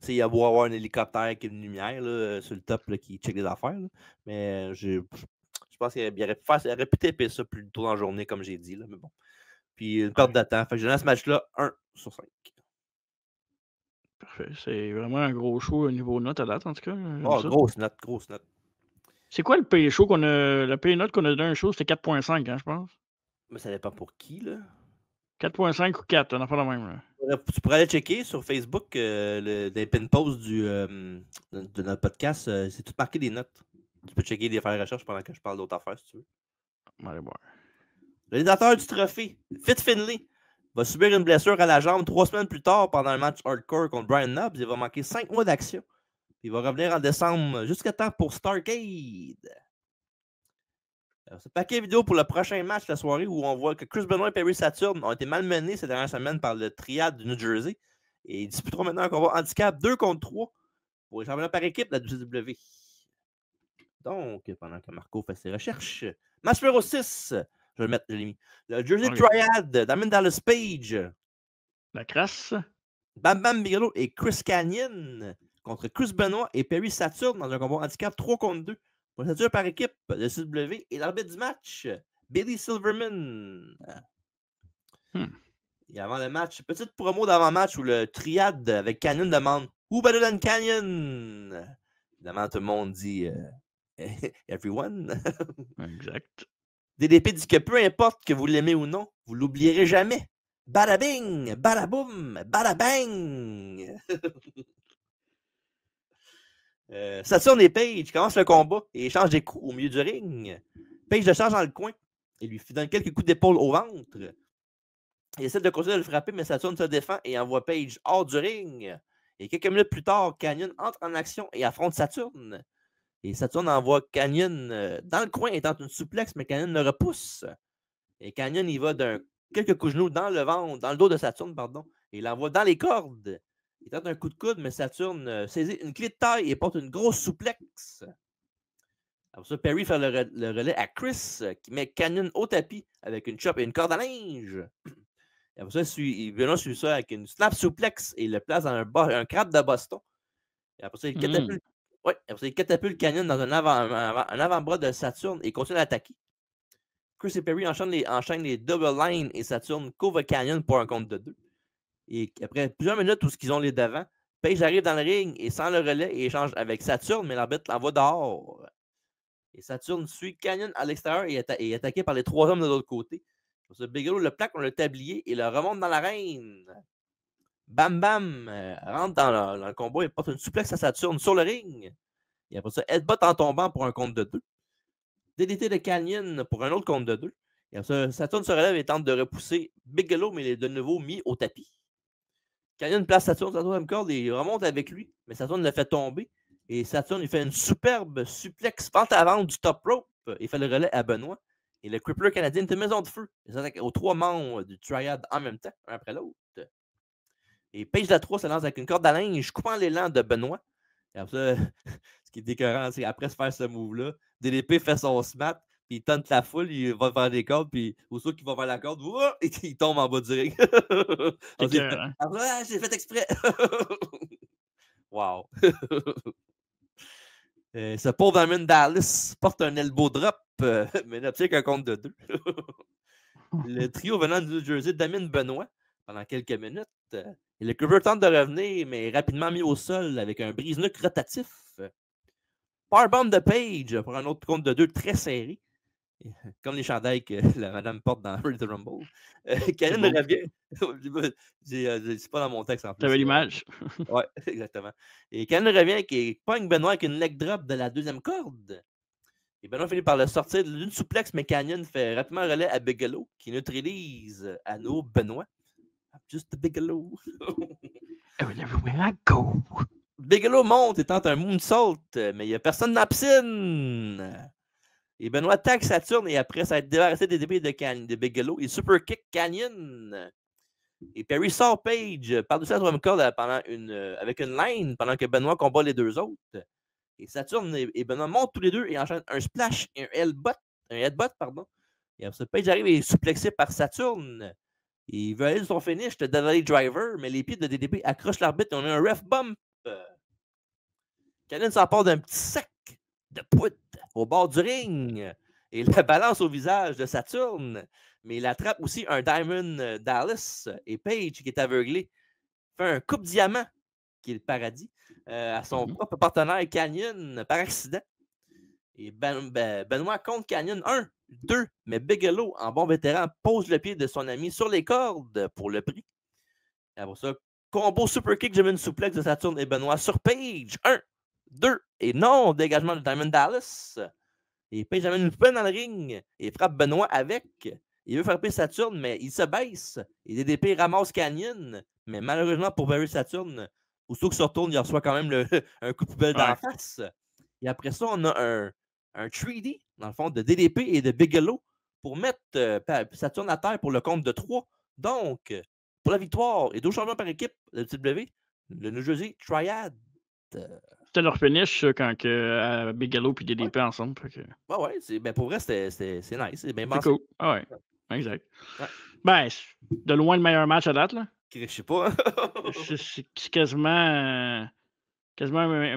il y a beau avoir un hélicoptère avec une lumière là, sur le top là, qui check les affaires. Là. Mais je pense qu'il aurait pu taper ça plus tôt dans la journée, comme j'ai dit. Là, mais bon. Puis une perte de temps. Fait que je donne à ce match-là 1 sur 5. Parfait. C'est vraiment un gros show au niveau note à date, en tout cas. J'aime Oh, ça. grosse note, grosse note. C'est quoi le pay show qu'on a. Le pay note qu'on a donné un show, c'était 4,5, hein, je pense. Mais ça dépend pour qui, là. 4,5 ou 4, on a pas la même. Là. Tu pourrais aller checker sur Facebook des pin posts de notre podcast. C'est tout marqué des notes. Tu peux checker des faire de recherche pendant que je parle d'autres affaires si tu veux. On va aller voir. Le leader du trophée, Fit Finlay, va subir une blessure à la jambe 3 semaines plus tard pendant un match hardcore contre Brian Knobbs. Il va manquer 5 mois d'action. Il va revenir en décembre jusqu'à temps pour Starcade. Ce paquet vidéo pour le prochain match la soirée où on voit que Chris Benoit et Perry Saturn ont été malmenés ces dernières semaines par le triade du New Jersey. Et ils disputeront maintenant un combat handicap 2 contre 3 pour les championnats par équipe de la WWE. Donc, pendant que Marco fait ses recherches, match numéro 6, je vais le mettre, je l'ai mis. Le Jersey Triad d'Amin Dallas Page. La crasse. Bam Bam Bigelow et Chris Canyon contre Chris Benoit et Perry Saturn dans un combat handicap 3 contre 2. Pour la par équipe de CW et l'arbitre du match, Billy Silverman. Et avant le match, petite promo d'avant-match où le triade avec Canyon demande Who better than Canyon? Évidemment, tout le monde dit Everyone. Exact. DDP dit que peu importe que vous l'aimez ou non, vous l'oublierez jamais. Bada bing, bada boom, bada bang. Saturn et Page commencent le combat et échangent des coups au milieu du ring. Page le charge dans le coin et lui donne quelques coups d'épaule au ventre. Il essaie de continuer de le frapper, mais Saturn se défend et envoie Page hors du ring. Et quelques minutes plus tard, Canyon entre en action et affronte Saturn. Et Saturn envoie Canyon dans le coin et tente une souplexe, mais Canyon le repousse. Et Canyon, il va d'un quelques coups de genoux dans le ventre, dans le dos de Saturne, pardon, et il l'envoie dans les cordes. Il tente un coup de coude, mais Saturne saisit une clé de taille et porte une grosse souplex. Après ça, Perry fait le relais à Chris, qui met Canyon au tapis avec une chop et une corde à linge. Et après ça, Benoit suit ça avec une snap suplex et le place dans un crabe de Boston. Et après ça, il catapulte Canyon dans un avant-bras de Saturne et continue à attaquer. Chris et Perry enchaînent les double lines et Saturne couvre Canyon pour un compte de 2. Et après plusieurs minutes où ils ont les devants, Page arrive dans le ring et sans le relais et échange avec Saturne, mais l'arbitre l'envoie dehors. Et Saturne suit Canyon à l'extérieur et est attaqué par les 3 hommes de l'autre côté. Bigelow le plaque dans le tablier et le remonte dans l'arène. Bam Bam rentre dans le combat et porte une suplex à Saturne sur le ring. Et après ça, headbutt en tombant pour un compte de 2. DDT de Canyon pour un autre compte de 2. Et après ça, Saturne se relève et tente de repousser Bigelow, mais il est de nouveau mis au tapis. Canyon place Saturne sur la troisième corde et il remonte avec lui, mais Saturne le fait tomber. Et Saturne, il fait une superbe suplex pente à ventre du top rope. Il fait le relais à Benoit. Et le Crippler canadien est une maison de feu. Il s'attaque aux 3 membres du Triad en même temps, un après l'autre. Et Page la 3 se lance avec une corde à linge, coupant l'élan de Benoit. Et après ça, ce qui est décorant, c'est après se faire ce move-là, DDP fait son smack, puis il tente la foule, il va vers des cordes, puis aussitôt qu'il va vers la corde, et il tombe en bas du ring. J'ai fait exprès. Wow. Ce pauvre Diamond Dallas porte un elbow drop, mais n'obtient qu'un compte de 2. Le trio venant du New Jersey domine Benoit pendant quelques minutes. Et le Crippler tente de revenir, mais est rapidement mis au sol avec un brise-nuque rotatif. Powerbomb de Page pour un autre compte de 2 très serré. Comme les chandails que la madame porte dans Ready to Rumble. Canyon revient. C'est pas dans mon texte en plus. T'avais l'image. Ouais, exactement. Et Canyon revient qui pogne Benoit avec une leg drop de la deuxième corde. Et Benoit finit par le sortir d'une souplex, mais Canyon fait rapidement un relais à Bigelow qui neutralise à nouveau Benoit. Just Bigelow. Everywhere I go. Bigelow monte et tente un moonsault, mais il n'y a personne dans la piscine. Et Benoit attaque Saturne et après ça être débarrassé des épées de Bigelow, il super kick Canyon. Et Perry sort Page par-dessus la troisième corde avec une line pendant que Benoit combat les 2 autres. Et Saturne et Benoit montent tous les 2 et enchaînent un splash et un headbutt. Et après ça, Page arrive et est suplexé par Saturne. Il veut aller sur son finish de Dudley Driver, mais les pieds de DDP accrochent l'arbitre et on a un ref bump. Canyon s'empare d'un petit sac de poudre au bord du ring et la balance au visage de Saturne. Mais il attrape aussi un Diamond Dallas et Page, qui est aveuglé, fait un coupe diamant, qui est le paradis, à son propre partenaire Canyon par accident. Et Benoit contre Canyon 1, 2, mais Bigelow, en bon vétéran, pose le pied de son ami sur les cordes pour le prix. Et après ça, combo super kick, j'ai mis une souplex de Saturne et Benoit sur Page. 1, 2, et non, dégagement de Diamond Dallas. Et Page amène une peine dans le ring et frappe Benoit avec. Il veut frapper Saturne, mais il se baisse. Et DDP ramasse Canyon. Mais malheureusement pour Barry Saturne, aussitôt qu'il se retourne, il reçoit quand même un coup de poubelle d'en face. Et après ça, on a un 3D, dans le fond, de DDP et de Bigelow pour mettre Saturne à terre pour le compte de 3. Donc, pour la victoire et 2 changements par équipe de TW, le New Jersey Triad. C'était leur finish quand Bigelow et DDP ensemble. Ouais, pour vrai, c'est nice. C'est bien pensé. C'est cool. Ah ouais, exact. Ouais. Ben, de loin le meilleur match à date, là. Je sais pas. C'est quasiment un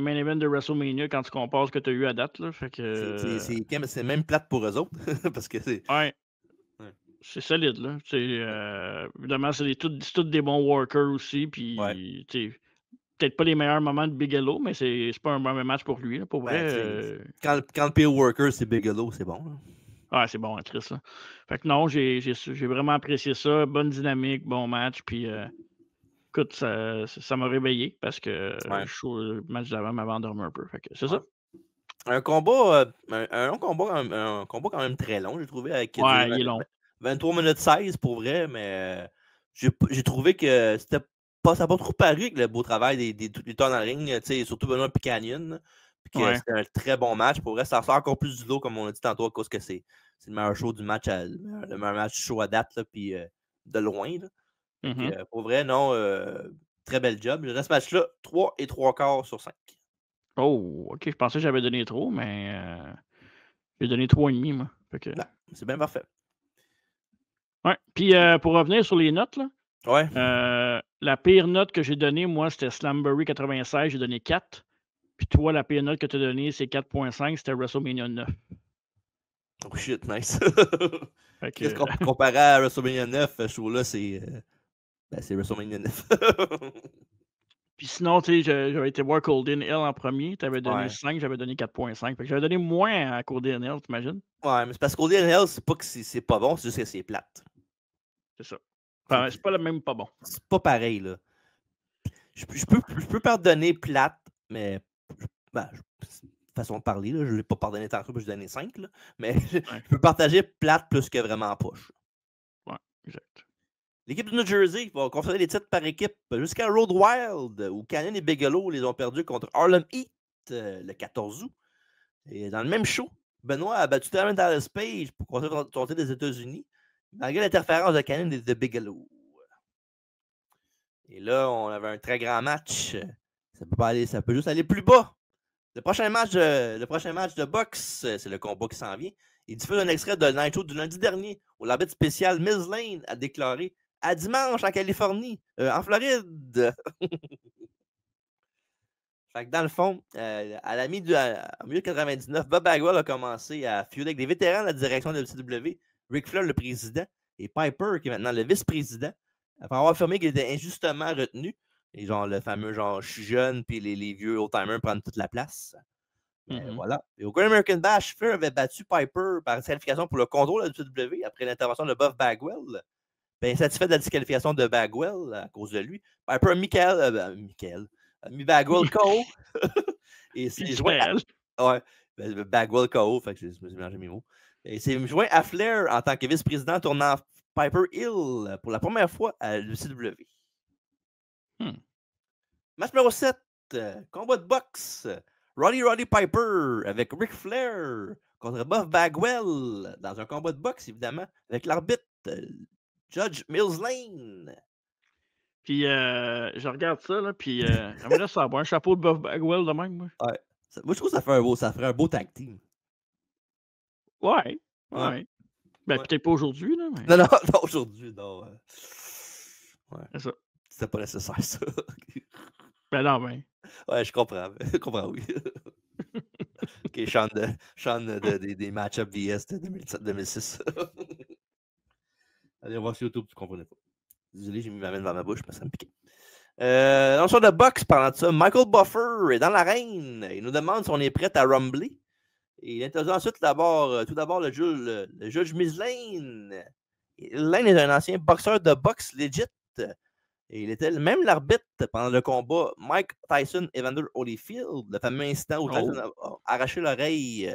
main event de WrestleMania quand tu compares ce que tu as eu à date. Là. Fait que... C'est même plate pour eux autres. Parce que c'est... Ouais. C'est solide, là. Évidemment, c'est tous des bons workers aussi. Puis, peut-être pas les meilleurs moments de Bigelow, mais c'est pas un mauvais match pour lui. Là, pour vrai. Quand le pire worker, c'est Bigelow, c'est bon. Là. Ouais, c'est bon, Chris. Là. Fait que non, j'ai vraiment apprécié ça. Bonne dynamique, bon match. Puis, écoute, ça m'a réveillé parce que le match d'avant m'avait endormi un peu. Fait que c'est ça. Un combat, un combat quand même très long, j'ai trouvé. Avec il est long. 23 minutes 16 pour vrai, mais j'ai trouvé que ça n'a pas trop paru avec le beau travail des lutteurs dans le ring, surtout Benoit et Canyon. Puis que c'était un très bon match. Pour vrai, ça ressort encore plus du lot, comme on a dit tantôt, à cause que c'est le meilleur show du match, le meilleur match show à date. Là, puis de loin. Là. Fait Mhm. que, pour vrai, non, très bel job. Je donne ce match-là 3 et 3 quarts sur 5. Oh, OK, je pensais que j'avais donné trop, mais j'ai donné 3,5 moi. Fait que Non, c'est bien parfait. ouais. Puis, pour revenir sur les notes, là, Ouais. la pire note que j'ai donnée, moi, c'était Slamboree 96, j'ai donné 4. Puis toi, la pire note que tu as donnée, c'est 4,5, c'était WrestleMania 9. Oh shit, nice. Fait Qu'est-ce que qu'on comparé à WrestleMania 9, ce show-là, c'est WrestleMania 9. puis sinon, tu sais, j'avais été voir Cold in Hell en premier, tu avais donné Ouais. 5, j'avais donné 4,5. Fait que j'avais donné moins à Cold in Hell, t'imagines? Ouais, mais c'est parce qu'Oldie Hell, c'est pas que c'est pas bon, c'est juste que c'est plate. C'est ça. C'est Enfin, c'est pas le même pas bon. c'est pas pareil, là. Je peux pardonner plate, mais ben, façon de parler, là, je ne l'ai pas pardonné tantôt, je lui ai donné 5, là, mais je Ouais, peux partager plate plus que vraiment poche. ouais, exact. L'équipe de New Jersey va conserver les titres par équipe jusqu'à Road Wild, où Canyon et Bigelow les ont perdus contre Harlem Heat le 14 août. Et dans le même show, Benoît a battu Terrence Dallas Page pour conserver son titre des États-Unis, malgré l'interférence de Canyon et de Bigelow. Et là, on avait un très grand match. Ça peut juste aller plus bas. Le prochain match de boxe, c'est le combat qui s'en vient. Il diffuse un extrait de Night Show du lundi dernier, où l'arbitre spécial Miz Lane a déclaré à dimanche en Californie, en Floride. Fait que dans le fond, en 1999, Bob Bagwell a commencé à feuder avec des vétérans de la direction de la WCW, Ric Flair, le président, et Piper, qui est maintenant le vice-président, après avoir affirmé qu'il était injustement retenu. Et genre, le fameux genre, je suis jeune, puis les vieux old-timers prennent toute la place. Mais voilà. Et au Great American Bash, Flair avait battu Piper par disqualification pour le contrôle de la WWE après l'intervention de Buff Bagwell. Ben, satisfait de la disqualification de Bagwell à cause de lui. Piper a mis Bagwell KO et s'est joint Michael. à, ouais, Bagwell KO, fait que je me suis mélangé mes mots. Et s'est joint à Flair en tant que vice-président tournant Piper Hill pour la première fois à l'UCW. Hmm. Match numéro 7, combat de boxe. Roddy Piper avec Ric Flair contre Buff Bagwell dans un combat de boxe, évidemment, avec l'arbitre Judge Mills Lane. Puis, je regarde ça, là, puis j'aimerais ça avoir un chapeau de Buff Bagwell de même, moi. Ouais. Moi, je trouve que ça ferait un beau tag team. Ouais, Ouais. ouais. Ben, Ouais. peut-être pas aujourd'hui, là, mais Non, non, non, aujourd'hui, non. Ouais. c'est ça. C'était pas nécessaire, ça. Ben non, ben. Ouais, je comprends. Je comprends, oui. Ok, Sean des match-up VS de 2007-2006. Allez, on va voir sur YouTube, tu comprenais pas. Désolé, j'ai mis ma main dans ma bouche, mais ça me piquait. Dans le show de boxe, parlant de ça, Michael Buffer est dans l'arène. Il nous demande si on est prêt à rumbler. Et il introduit ensuite tout d'abord le juge Miz Lane. Lane est un ancien boxeur de boxe legit. Et il était même l'arbitre pendant le combat Mike Tyson Evander Holyfield, le fameux incident où Tyson a arraché l'oreille,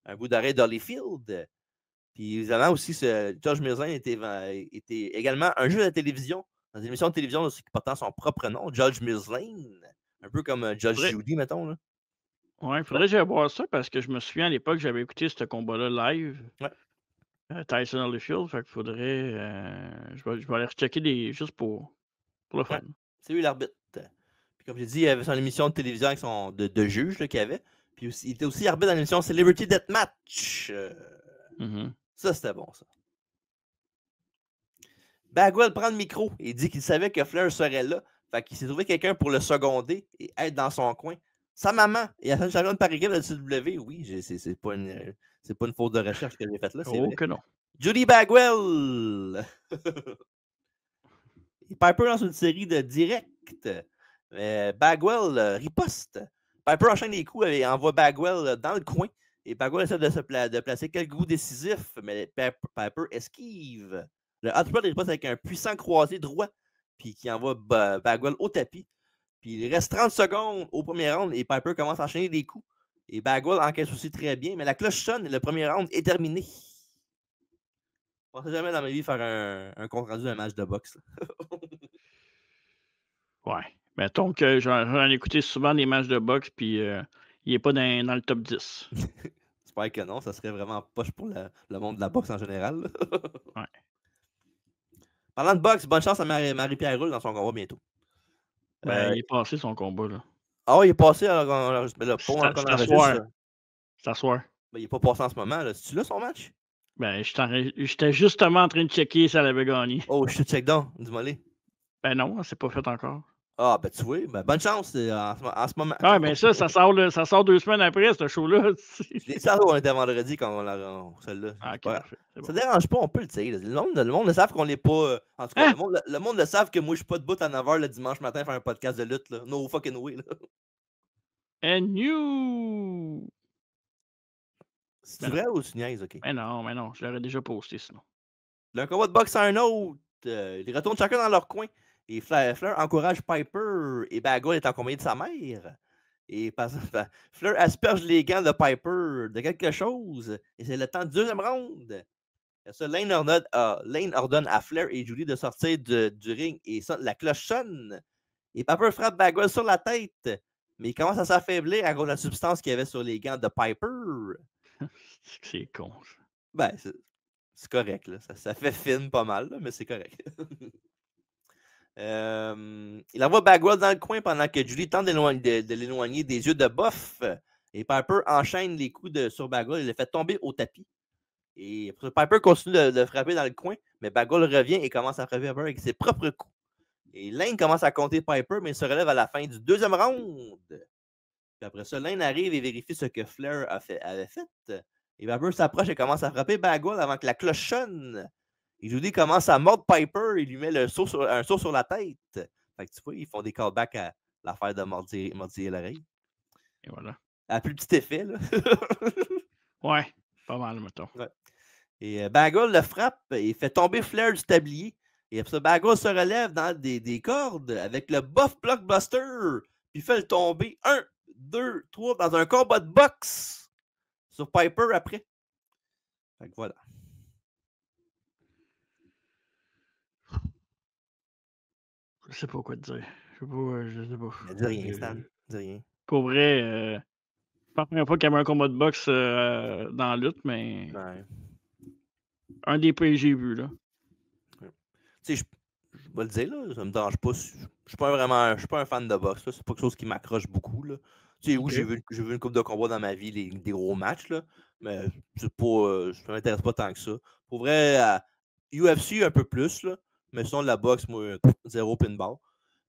un bout d'oreille d'Holyfield. Puis évidemment aussi, George Mills était également un jeu de télévision, dans une émission de télévision aussi, portant son propre nom, Judge Mills Lane. Un peu comme Judge Judy, mettons. Là. Ouais, faudrait que j'aille voir ça parce que je me souviens à l'époque, j'avais écouté ce combat-là live. Ouais. Tyson Holyfield, fait qu'il faudrait. Je vais aller rechecker juste pour le fun. Ouais. C'est lui l'arbitre. Puis comme j'ai dit, il avait son émission de télévision avec de juge qu'il avait. Puis aussi, il était aussi arbitre dans l'émission Celebrity Deathmatch. Ça, c'était bon, ça. Bagwell prend le micro et dit qu'il savait que Flair serait là. Fait qu'il s'est trouvé quelqu'un pour le seconder et être dans son coin. Sa maman et la championne par équipe de la CW. Oui, c'est pas une faute de recherche que j'ai faite là, c'est Oh vrai. que non. Judy Bagwell! Et Piper lance une série de directs. Bagwell riposte. Piper enchaîne les coups et envoie Bagwell dans le coin. Et Bagwell essaie de placer quelques coups décisifs, mais Piper esquive. Le Hot Rod riposte avec un puissant croisé droit, puis qui envoie Bagwell au tapis. Puis il reste 30 secondes au premier round et Piper commence à enchaîner des coups. Et Bagwell encaisse aussi très bien, mais la cloche sonne et le premier round est terminé. Je ne pensais jamais dans ma vie faire un compte rendu d'un match de boxe. Ouais. Mettons que j'en ai écouté souvent des matchs de boxe, puis il n'est pas dans le top 10. J'espère que non, ça serait vraiment poche pour le monde de la boxe en général. Ouais. Parlant de boxe, bonne chance à Marie-Pierre Roule dans son combat bientôt. Ben, il est passé son combat, là. Ah oui, il est passé pas quand on C'est à enregistre. soir. C'est à soir. Ben, il n'est pas passé en ce moment. Là. C'est-tu là son match? Ben, j'étais justement en train de checker si elle avait gagné. Oh, je te check down, dis-moi les. Ben non, c'est pas fait encore. Ah, ben tu vois, ben, bonne chance en ce moment. Ah, ben ça sort 2 semaines après, ce show-là. Je l'ai dit on était vendredi quand on l'a celle-là. Ah, ok, Ouais. parfait. Ça dérange pas, on peut le dire. Le monde le savent qu'on n'est pas. En tout cas, le monde le savent que moi, je suis pas debout à 9h le dimanche matin faire un podcast de lutte. Là. No fucking way. Là. And you! C'est vrai ou tu niaises, ok? Mais non, je l'aurais déjà posté sinon. Un combat de boxe à un autre. Ils retournent chacun dans leur coin. Et Fleur encourage Piper et Bagwell est en compagnie de sa mère. Et Fleur asperge les gants de Piper de quelque chose. Et c'est le temps du deuxième round. Ça, Lane ordonne à Flair et Julie de sortir du ring et la cloche sonne. Et Piper frappe Bagwell sur la tête. Mais il commence à s'affaiblir à cause de la substance qu'il y avait sur les gants de Piper. C'est con. Ben, c'est correct. Là. Ça fait fine pas mal, là, mais c'est correct. Il envoie Bagwell dans le coin pendant que Julie tente de l'éloigner des yeux de Boff. Et Piper enchaîne les coups sur Bagwell et le fait tomber au tapis. Et Piper continue de frapper dans le coin, mais Bagwell revient et commence à frapper Piper avec ses propres coups. Et Lane commence à compter Piper, mais il se relève à la fin du deuxième round. Puis après ça, Lane arrive et vérifie ce que Flair avait fait. Et Piper s'approche et commence à frapper Bagwell avant que la cloche sonne. Et Judy commence à mordre Piper et lui met un saut sur la tête. Fait que tu vois, ils font des callbacks à l'affaire de mordiller l'oreille. Et voilà. À plus petit effet, là. Ouais, pas mal, mettons. Ouais. Et Bagwell le frappe et fait tomber Flair du tablier. Et après ça, Bagwell se relève dans des cordes avec le buff blockbuster. Puis fait le tomber 1, 2, 3 dans un combat de boxe sur Piper après. Fait que voilà. Je sais pas quoi te dire. Je sais pas. Dis rien, Stan. Dis rien. Pour vrai, c'est pas la première fois qu'il y avait un combat de boxe dans la lutte, mais. Ouais. Un des pays que j'ai vu, là. Tu sais, je vais le dire, là, ça me dérange pas. Je suis pas un fan de boxe. C'est pas quelque chose qui m'accroche beaucoup. Là. Tu sais, oui, j'ai vu une couple de combats dans ma vie, des gros matchs, là, mais c'est pas, ça m'intéresse pas tant que ça. Pour vrai, UFC un peu plus, là, mais sinon la boxe, moi, zéro pinball.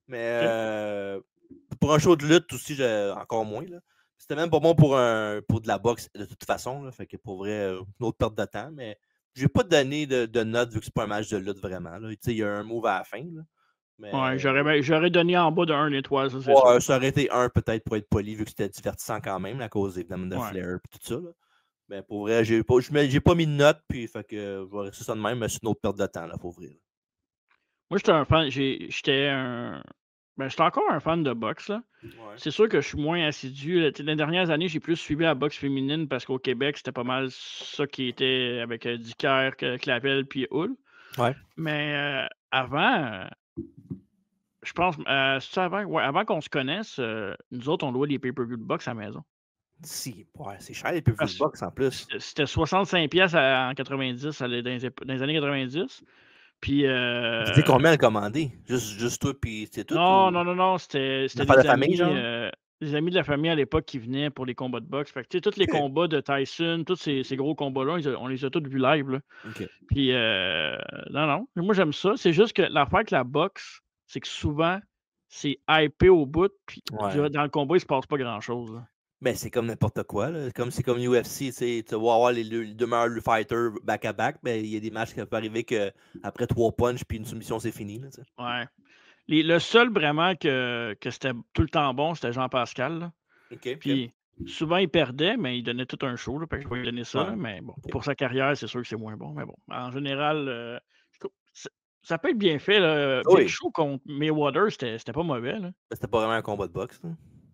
Mais pour un show de lutte aussi, encore moins. Là. C'était même pas bon pour de la boxe de toute façon. Là, fait que pour vrai, une autre perte de temps, mais j'ai pas donné de notes vu que c'est pas un match de lutte vraiment. Il y a un move à la fin. Là, mais, ouais, j'aurais donné en bas de 1 étoile, ça c'est sûr. Ça aurait été 1 peut-être pour être poli vu que c'était divertissant quand même, à cause évidemment de Flair et tout ça. Là. Mais pour vrai, j'ai pas mis de notes, puis fait que je vais rester ça de même, mais c'est une autre perte de temps, là, pour vrai. Moi, j'étais un fan, j'étais encore un fan de boxe, là. Ouais. C'est sûr que je suis moins assidu. Les dernières années, j'ai plus suivi la boxe féminine parce qu'au Québec, c'était pas mal ça qui était avec Dicker, Clavel puis Hull. Ouais. Mais avant, je pense, avant qu'on se connaisse, nous autres, on louait des pay-per-view de boxe à la maison. Si, ouais, c'est cher les pay-per-view de boxe en plus. C'était 65$ en 90, dans les années 90. Puis. Tu sais combien le commander? Juste toi, puis c'est tout? Non. C'était des amis. Des amis de la famille à l'époque qui venaient pour les combats de boxe. Fait que, tous les combats de Tyson, tous ces gros combats-là, on les a tous vus live. Là. Okay. Puis, non. Moi, j'aime ça. C'est juste que l'affaire avec la boxe, c'est que souvent, c'est hypé au bout. Puis, dans le combat, il se passe pas grand-chose. Là. Ben, c'est comme n'importe quoi. Là. C'est comme UFC. Tu vas avoir les deux meilleurs fighters back-à-back. Ben, il y a des matchs qui peuvent arriver qu'après 3 punches puis une soumission, c'est fini. Là, ouais. Le seul vraiment que c'était tout le temps bon, c'était Jean-Pascal. Là. Puis souvent, il perdait, mais il donnait tout un show. Là, fait que je vais lui donner ça. Là, mais bon, pour sa carrière, c'est sûr que c'est moins bon. Mais bon, en général, ça peut être bien fait. Là. Big Show contre Mayweather, c'était pas mauvais. Là. C'était pas vraiment un combat de boxe.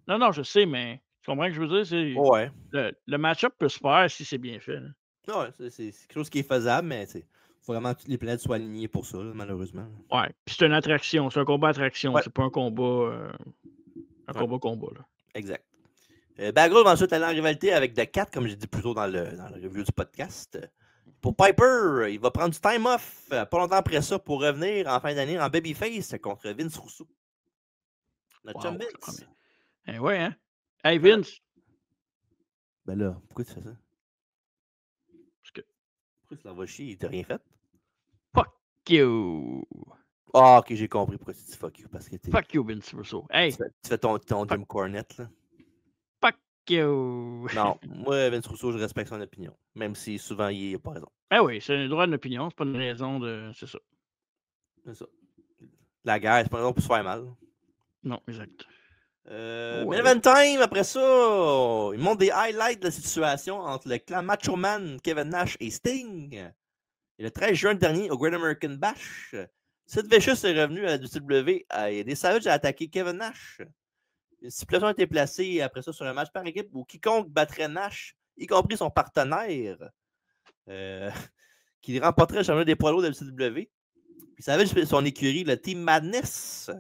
Là. Non, je sais, mais tu comprends ce que je veux dire? Le match-up peut se faire si c'est bien fait. Là. Ouais, c'est quelque chose qui est faisable, mais il faut vraiment que toutes les planètes soient alignées pour ça, là, malheureusement. Ouais, puis c'est une attraction. C'est un combat attraction. C'est pas un combat. Combat. Là. Exact. Bagwell va ensuite aller en rivalité avec The Cat, comme j'ai dit plus tôt dans le review du podcast. Pour Piper, il va prendre du time off pas longtemps après ça pour revenir en fin d'année en babyface contre Vince Russo. Notre chum Vince. Eh ouais, hein? Hey, Ben là, Vince! ben là, pourquoi tu fais ça? Parce que... Pourquoi tu l'envoies chier? Il t'a rien fait? Fuck you! Ah, ok, j'ai compris pourquoi tu dis fuck you. Parce que Fuck you, Vince Russo. Hey! Tu fais ton Jim Cornette, là. Fuck you! Non, moi, Vince Russo, je respecte son opinion. Même si souvent, il n'a pas raison. Ah oui, c'est un droit d'opinion, c'est pas une raison de... C'est ça. C'est ça. La guerre, c'est pas une raison pour se faire mal. Non, exact. Mais Event Time, après ça, ils montrent des highlights de la situation entre le clan Macho Man, Kevin Nash et Sting. Et le 13 juin dernier, au Great American Bash, Sid Vicious est revenu à la WWE et des Savages a attaqué Kevin Nash. Une stipulation a été placée après ça sur un match par équipe où quiconque battrait Nash, y compris son partenaire, qui remporterait le championnat des poids lourds de la WWE. Puis Savage et son écurie, le Team Madness,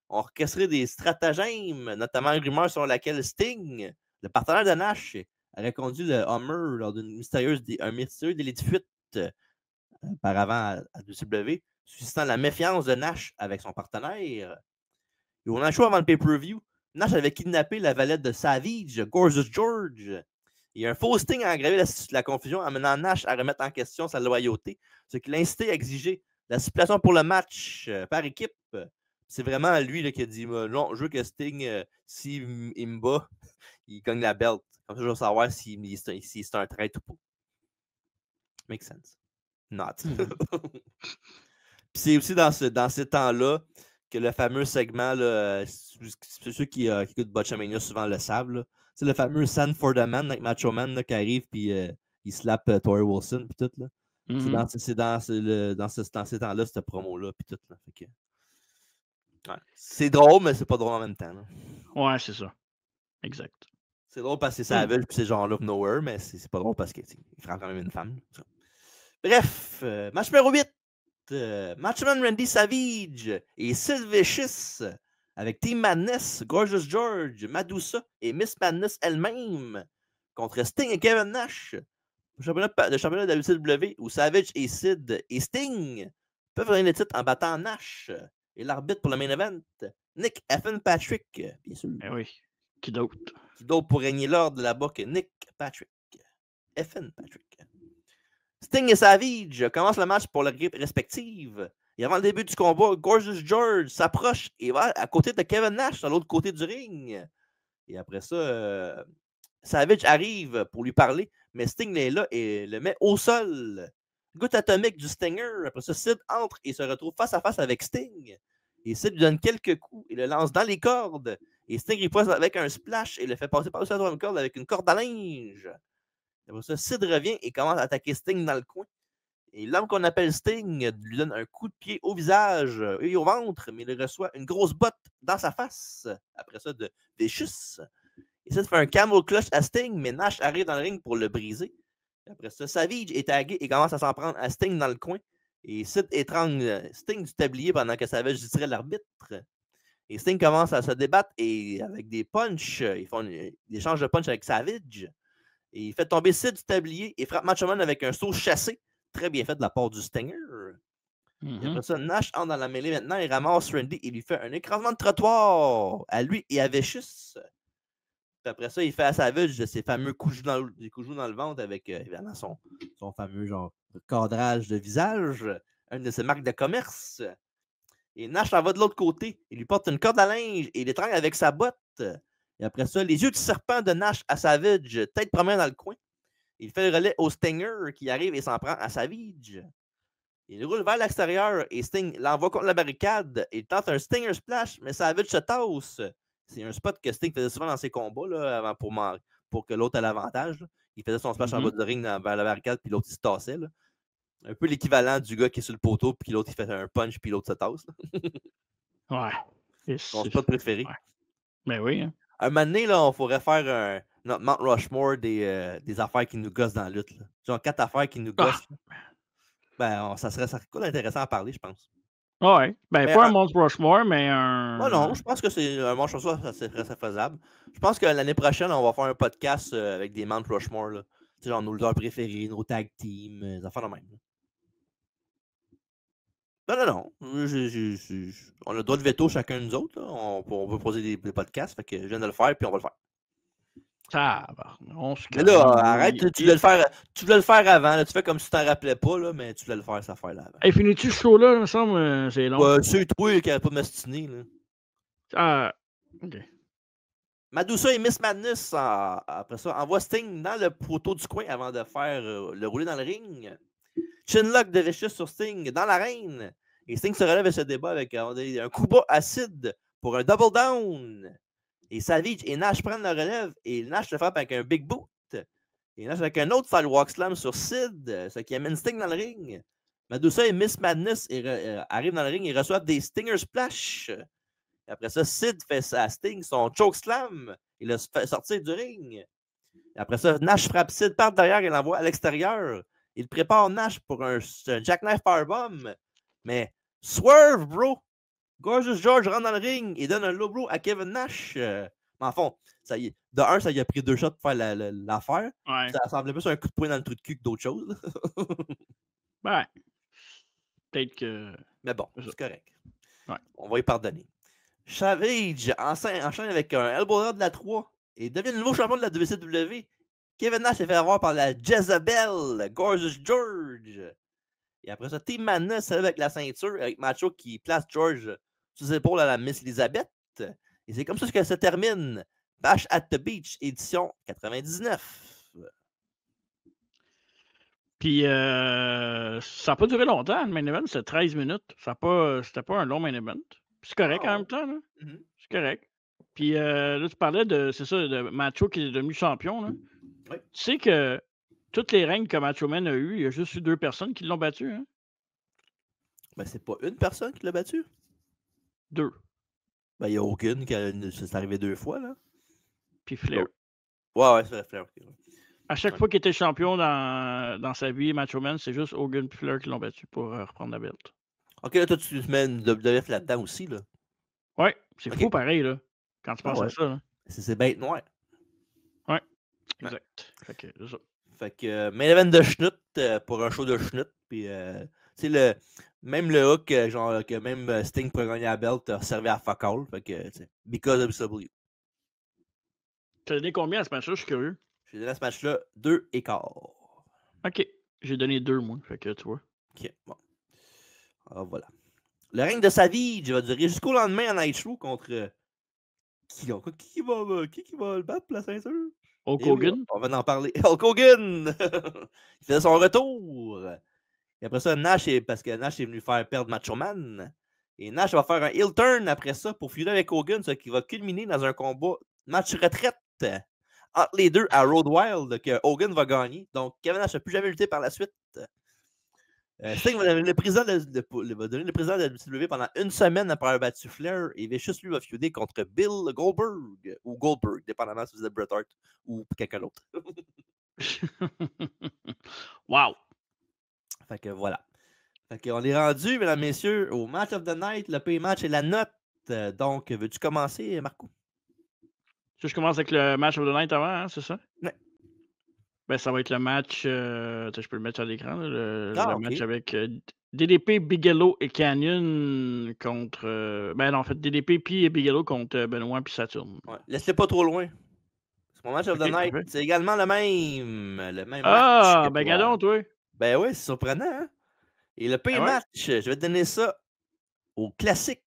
ont orchestré des stratagèmes, notamment une rumeur selon laquelle Sting, le partenaire de Nash, aurait conduit le Hummer lors d'un mystérieux délit de fuite auparavant à WWE, suscitant la méfiance de Nash avec son partenaire. Et on a un choix avant le pay-per-view. Nash avait kidnappé la valette de Savage, Gorgeous George. Et un faux Sting a aggravé la confusion, amenant Nash à remettre en question sa loyauté, ce qui l'a incité à exiger la stipulation pour le match par équipe. C'est vraiment lui là, qui a dit non, je veux que Sting, s'il me bat, il gagne la belt. Comme ça, je veux savoir si c'est un trait ou pas. Makes sense. Not. Puis c'est aussi dans ces temps-là que le fameux segment, là, ceux qui écoutent Botchamania souvent le savent, c'est le fameux Sand for the Man avec Macho Man là, qui arrive puis il slappe Torrie Wilson puis tout. Là. C'est dans ces temps-là, cette promo-là puis tout. Là. Fait que... ouais. C'est drôle, mais c'est pas drôle en même temps. Là. Ouais, c'est ça. Exact. C'est drôle parce que c'est Savage puis c'est genre là nowhere, mais c'est pas drôle parce qu'il frappe quand même une femme. Bref, match numéro 8. Macho Man Randy Savage et Sid Vicious avec Team Madness, Gorgeous George, Madusa et Miss Madness elle-même contre Sting et Kevin Nash. Le championnat de la WCW où Savage et Sid et Sting peuvent gagner le titre en battant Nash. Et l'arbitre pour le main event, Nick Effin Patrick, bien sûr. Eh oui. Qui d'autre? Qui d'autre pour régner l'ordre là-bas que Nick Patrick? Effin Patrick. Sting et Savage commencent le match pour leur équipe respective. Et avant le début du combat, Gorgeous George s'approche et va à côté de Kevin Nash, de l'autre côté du ring. Et après ça, Savage arrive pour lui parler, mais Sting est là et le met au sol. Goutte atomique du Stinger. Après ça, Sid entre et se retrouve face à face avec Sting. Et Sid lui donne quelques coups et le lance dans les cordes. Et Sting riposte avec un splash et le fait passer par-dessus la troisième corde avec une corde à linge. Après ça, Sid revient et commence à attaquer Sting dans le coin. Et l'homme qu'on appelle Sting lui donne un coup de pied au visage et au ventre, mais il reçoit une grosse botte dans sa face. Après ça, de Vicious. Et Sid fait un camel clutch à Sting, mais Nash arrive dans le ring pour le briser. Après ça, Savage est tagué et commence à s'en prendre à Sting dans le coin. Et Sid étrangle Sting du tablier pendant que Savage dirait l'arbitre. Et Sting commence à se débattre et avec des punchs, ils font des échanges de punch avec Savage. Et il fait tomber Sid du tablier et frappe Macho Man avec un saut chassé. Très bien fait de la part du Stinger. Et après ça, Nash entre dans la mêlée maintenant et ramasse Randy et lui fait un écrasement de trottoir à lui et à Vicious. Puis après ça, il fait à Savage de ses fameux coups de genoux dans le ventre avec évidemment son fameux genre cadrage de visage, une de ses marques de commerce. Et Nash en va de l'autre côté. Il lui porte une corde à linge et il l'étrangle avec sa botte. Et après ça, les yeux du serpent de Nash à Savage, tête première dans le coin. Il fait le relais au Stinger qui arrive et s'en prend à Savage. Il roule vers l'extérieur et Sting l'envoie contre la barricade. Il tente un Stinger Splash, mais Savage se tasse. C'est un spot que Sting faisait souvent dans ses combats là, avant pour que l'autre ait l'avantage. Là. Il faisait son splash en bas de ring vers la barricade, puis l'autre il se tassait. Là. Un peu l'équivalent du gars qui est sur le poteau, puis l'autre il fait un punch, puis l'autre se tasse. Ouais. Son spot préféré. Ouais. Ben oui. Hein. Un moment donné, là, on pourrait faire notre Mount Rushmore des affaires qui nous gossent dans la lutte. Là. Genre 4 affaires qui nous gossent. Ben, ça serait intéressant à parler, je pense. Ouais. Ben, pas un Mount Rushmore, mais un. Non, je pense que c'est un Mount Rushmore, ça serait faisable. Je pense que l'année prochaine, on va faire un podcast avec des Mount Rushmore. Là. sais, genre nos lutteurs préférés, nos tag teams, des affaires de même. Non. On a le droit de veto chacun de nous autres. Là. On peut poser des podcasts. Fait que je viens de le faire, puis on va le faire. On se Mais là, calme. arrête, tu voulais le faire avant. Là, tu fais comme si tu t'en rappelais pas, là, mais tu voulais le faire, cette affaire-là avant. Hey, finis-tu ce show-là, il me semble, c'est long. C'est toi qui n'avait pas m'astiner. OK. Madusa et Miss Madness, après ça, envoie Sting dans le poteau du coin avant de faire le rouler dans le ring. Chinlock de Vicious sur Sting dans l'arène. Et Sting se relève et se débat avec un coup bas acide pour un double down. Et Savage et Nash prennent la relève et Nash se frappe avec un big boot. Et Nash avec un autre sidewalk slam sur Sid, ce qui amène Sting dans le ring. Madusa et Miss Madness arrivent dans le ring et reçoivent des Stinger Splash. Et après ça, Sid fait à Sting son choke slam. Il le fait sortir du ring. Et après ça, Nash frappe Sid par derrière et l'envoie à l'extérieur. Il prépare Nash pour un jackknife powerbomb. Mais swerve, bro! Gorgeous George rentre dans le ring et donne un low blow à Kevin Nash. Mais en fond, ça y est. De un, ça y a pris 2 shots pour faire l'affaire. Ouais. Ça semblait plus un coup de poing dans le trou de cul que d'autres choses. Ben, peut-être que... Mais bon, c'est correct. Ouais. On va y pardonner. Savage enchaîne avec un elbow drop de la 3 et devient le nouveau champion de la WCW. Kevin Nash s'est fait avoir par la Jezebel, Gorgeous George. Et après ça, Team Madness se lève avec la ceinture, avec Macho qui place George sous ses épaules à la Miss Elizabeth. Et c'est comme ça que se termine Bash at the Beach, édition 99. Puis, ça n'a pas duré longtemps, le main event, c'était 13 minutes. C'était pas un long main event. C'est correct en même temps, là. C'est correct. Puis là, tu parlais de Macho qui est devenu champion, là. Oui. Tu sais que toutes les règnes que Macho Man a eu, il y a juste eu 2 personnes qui l'ont battu, hein? Ben, c'est pas une personne qui l'a battu. 2. Ben, il n'y a aucune c'est arrivé 2 fois, là. Puis Flair. Ouais, c'est Flair. Okay. À chaque fois qu'il était champion dans sa vie, Macho Man, c'est juste Hogan et Flair qui l'ont battu pour reprendre la belt. Ok, là, toi, tu mets une WF là-dedans aussi, là. Ouais, c'est fou pareil, là, quand tu penses à ça. Là. C'est bête noire. Ouais, exact. Fait que, c'est ça. Fait que, main event de Schnut pour un show de Schnut. Puis, tu sais, même le hook, genre, que même Sting pour gagner la belt a servi à fuck all. Fait que, tu sais, because of WCW. Tu as donné combien à ce match-là? Je suis curieux. J'ai donné à ce match-là 2 et quart. Ok, j'ai donné 2, moi. Fait que, tu vois. Ok, bon. Alors, voilà. Le règne de Savage va durer jusqu'au lendemain en Nitro contre. Qui va le battre pour la ceinture? Hulk Hogan? Oui, on va en parler. Hulk Hogan! Il fait son retour. Et après ça, parce que Nash est venu faire perdre Macho Man. Et Nash va faire un heel turn après ça pour filer avec Hogan, ce qui va culminer dans un combat match retraite entre les deux à Road Wild que Hogan va gagner. Donc, Kevin Nash n'a plus jamais lutté par la suite. Sting va donner le président de la WCW pendant 1 semaine après avoir battu Flair et Vicious lui va feuder contre Bill Goldberg ou Goldberg, dépendamment si vous êtes Bret Hart ou quelqu'un d'autre. Wow! Fait que voilà. Fait qu'on est rendu, mesdames, messieurs, au match of the night, le pay match et la note. Donc, veux-tu commencer, Marco? Je commence avec le match of the night avant, hein, c'est ça? Ouais. Ben, ça va être le match. Je peux le mettre à l'écran. Le match Ok. avec DDP, Bigelow et Canyon contre. Ben non, en fait, DDP puis Bigelow contre Benoit puis Saturn. Ouais. Laisse-le pas trop loin. Mon match of the night, parfait. c'est également le même match. Ah, ben gadon, toi. Ben oui, c'est surprenant, hein? Et le pay match, je vais te donner ça au classique.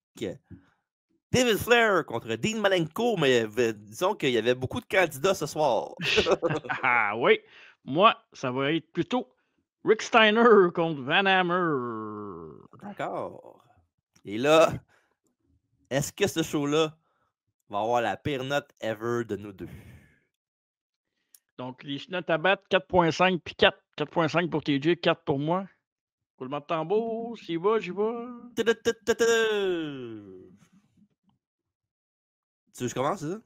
David Flair contre Dean Malenko, mais disons qu'il y avait beaucoup de candidats ce soir. Ah oui. Moi, ça va être plutôt Rick Steiner contre Van Hammer. D'accord. Et là, est-ce que ce show-là va avoir la pire note ever de nous deux? Donc, les notes à battre, 4.5 puis 4. 4.5 pour TJ, 4 pour moi. Roulement de tambour, s'y va, j'y vais. Tu veux que je commence, c'est ça?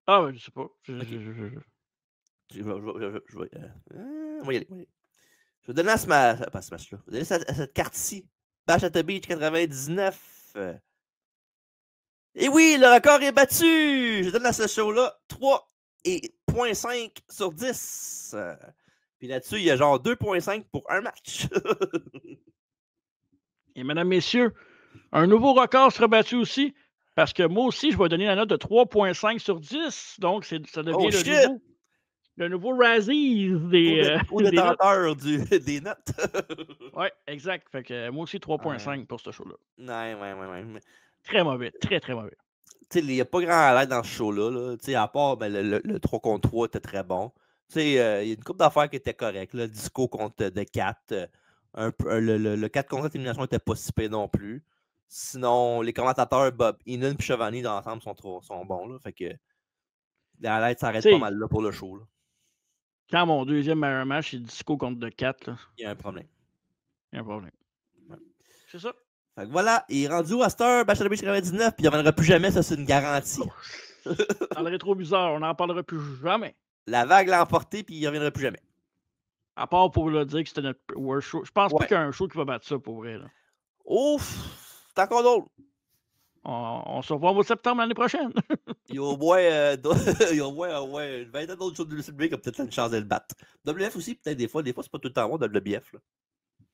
Ah, ben, je sais pas. Je vais y aller. Je vais donner à ce match-là. Je vais donner à cette carte-ci. Bash at the Beach 99. Et oui, le record est battu! Je donne à ce show-là 3,5 sur 10. Puis là-dessus, il y a genre 2,5 pour un match. Et mesdames, messieurs, un nouveau record sera battu aussi, parce que moi aussi, je vais donner la note de 3,5 sur 10. Donc, ça devient Oh shit! le nouveau Razzies des notes. Co-détenteur des notes. Oui, exact. Fait que moi aussi, 3,5 pour ce show-là. Ouais. Très mauvais, très, très mauvais. Il n'y a pas grand à l'aide dans ce show-là. Là. À part le 3 contre 3 était très bon. Il y a une couple d'affaires qui étaient correctes. Là. Disco contre de 4. Le 4 contre 4 élimination n'était pas si pire non plus. Sinon, les commentateurs Bob Heenan et Chevani dans l'ensemble sont bons. Là. Fait que la lettre s'arrête pas mal là pour le show. Là. Quand mon deuxième meilleur match, c'est Disco contre de 4. Là. Il y a un problème. Ouais. C'est ça. Fait que voilà, il est rendu au Astor, Bachelor Beach 99, puis il ne reviendra plus jamais, ça c'est une garantie. Dans le rétro bizarre, on n'en parlera plus jamais. La vague l'a emporté, puis il ne reviendra plus jamais. À part pour le dire que c'était notre worst show. Je pense pas qu'il y a un show qui va battre ça pour vrai. Là. Ouf! C'est encore drôle. On se revoit au mois de septembre l'année prochaine. Il y a au moins, une vingtaine d'autres shows de WCW qui ont peut-être une chance de le battre. WF aussi, peut-être des fois c'est pas tout le temps bon, WBF. Là.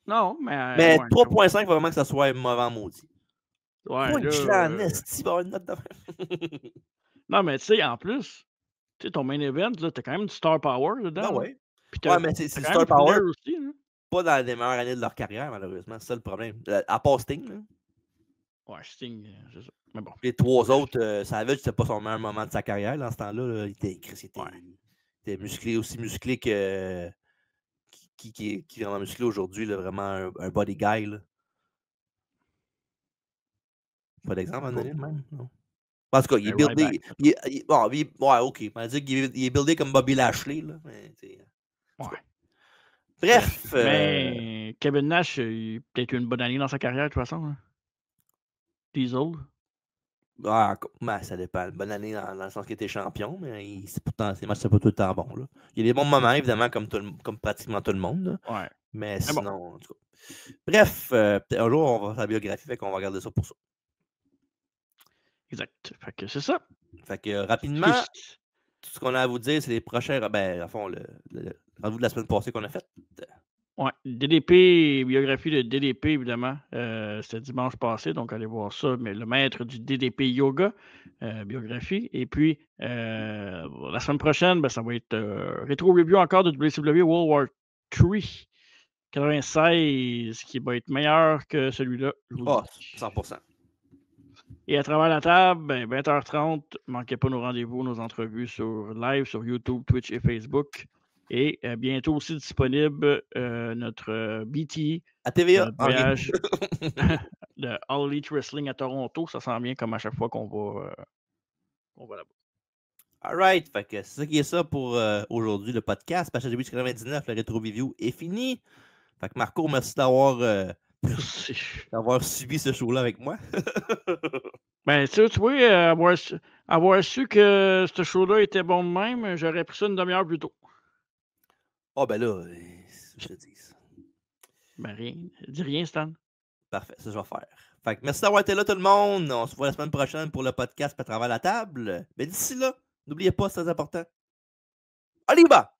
Non, mais. Mais 3,5, vraiment que ça soit mauvais maudit. Ouais, là, Nasty, va avoir une note de même. Non, mais tu sais, en plus, tu sais, ton main event, t'as quand même du star power dedans. Ben ouais. Ouais, mais c'est star power aussi. Hein? Pas dans les meilleures années de leur carrière, malheureusement. C'est ça le problème. À part Sting, là. Ouais, Sting, c'est ça. Mais bon. Les trois autres, Savage, c'était pas son meilleur moment de sa carrière. Dans ce temps-là, là, il était musclé, aussi musclé que. Qui est vraiment musclé aujourd'hui, vraiment un body guy. Là. Pas d'exemple à donner, même? Non. En tout cas, il est buildé. Ouais, ok. On va dire qu'il est buildé comme Bobby Lashley. Là, mais, ouais. Bref. Mais Kevin Nash, il a peut-être eu une bonne année dans sa carrière, de toute façon. Hein. Diesel. Ça dépend. Bonne année dans le sens qu'il était champion, mais ses matchs, c'est pas tout le temps bon. Là. Il y a des bons moments, évidemment, comme pratiquement tout le monde. Là. Ouais. Mais sinon, bon. En tout cas. Bref, un jour, on va faire la biographie, fait qu'on va regarder ça pour ça. Exact. Fait que c'est ça. Fait que rapidement, tout ce qu'on a à vous dire, c'est les prochains. Ben, à fond, le rendez-vous de la semaine passée qu'on a fait. Ouais, DDP, biographie de DDP, évidemment. C'était dimanche passé, donc allez voir ça. Mais le maître du DDP Yoga, biographie. Et puis, la semaine prochaine, ben, ça va être rétro review encore de WCW World War III 96, qui va être meilleur que celui-là. 100%. Et à travers la table, ben, 20h30, manquez pas nos rendez-vous, nos entrevues sur live, sur YouTube, Twitch et Facebook. Et bientôt aussi disponible notre BT, à TVA, notre voyage de All Elite Wrestling à Toronto. Ça sent bien comme à chaque fois qu'on va là-bas. Alright, fait que c'est ça qui est ça pour aujourd'hui, le podcast. Bachelor Beach 99, le rétro review est fini. Fait que Marco, merci d'avoir suivi ce show-là avec moi. Ben, tu vois, avoir su que ce show-là était bon de même, j'aurais pris ça une demi-heure plus tôt. Oh, ben là, je te dis ça. Ben, rien. Dis rien, Stan. Parfait, ça, je vais faire. Fait que merci d'avoir été là, tout le monde. On se voit la semaine prochaine pour le podcast à travers la table. Mais d'ici là, n'oubliez pas, c'est très important. Allez, bah!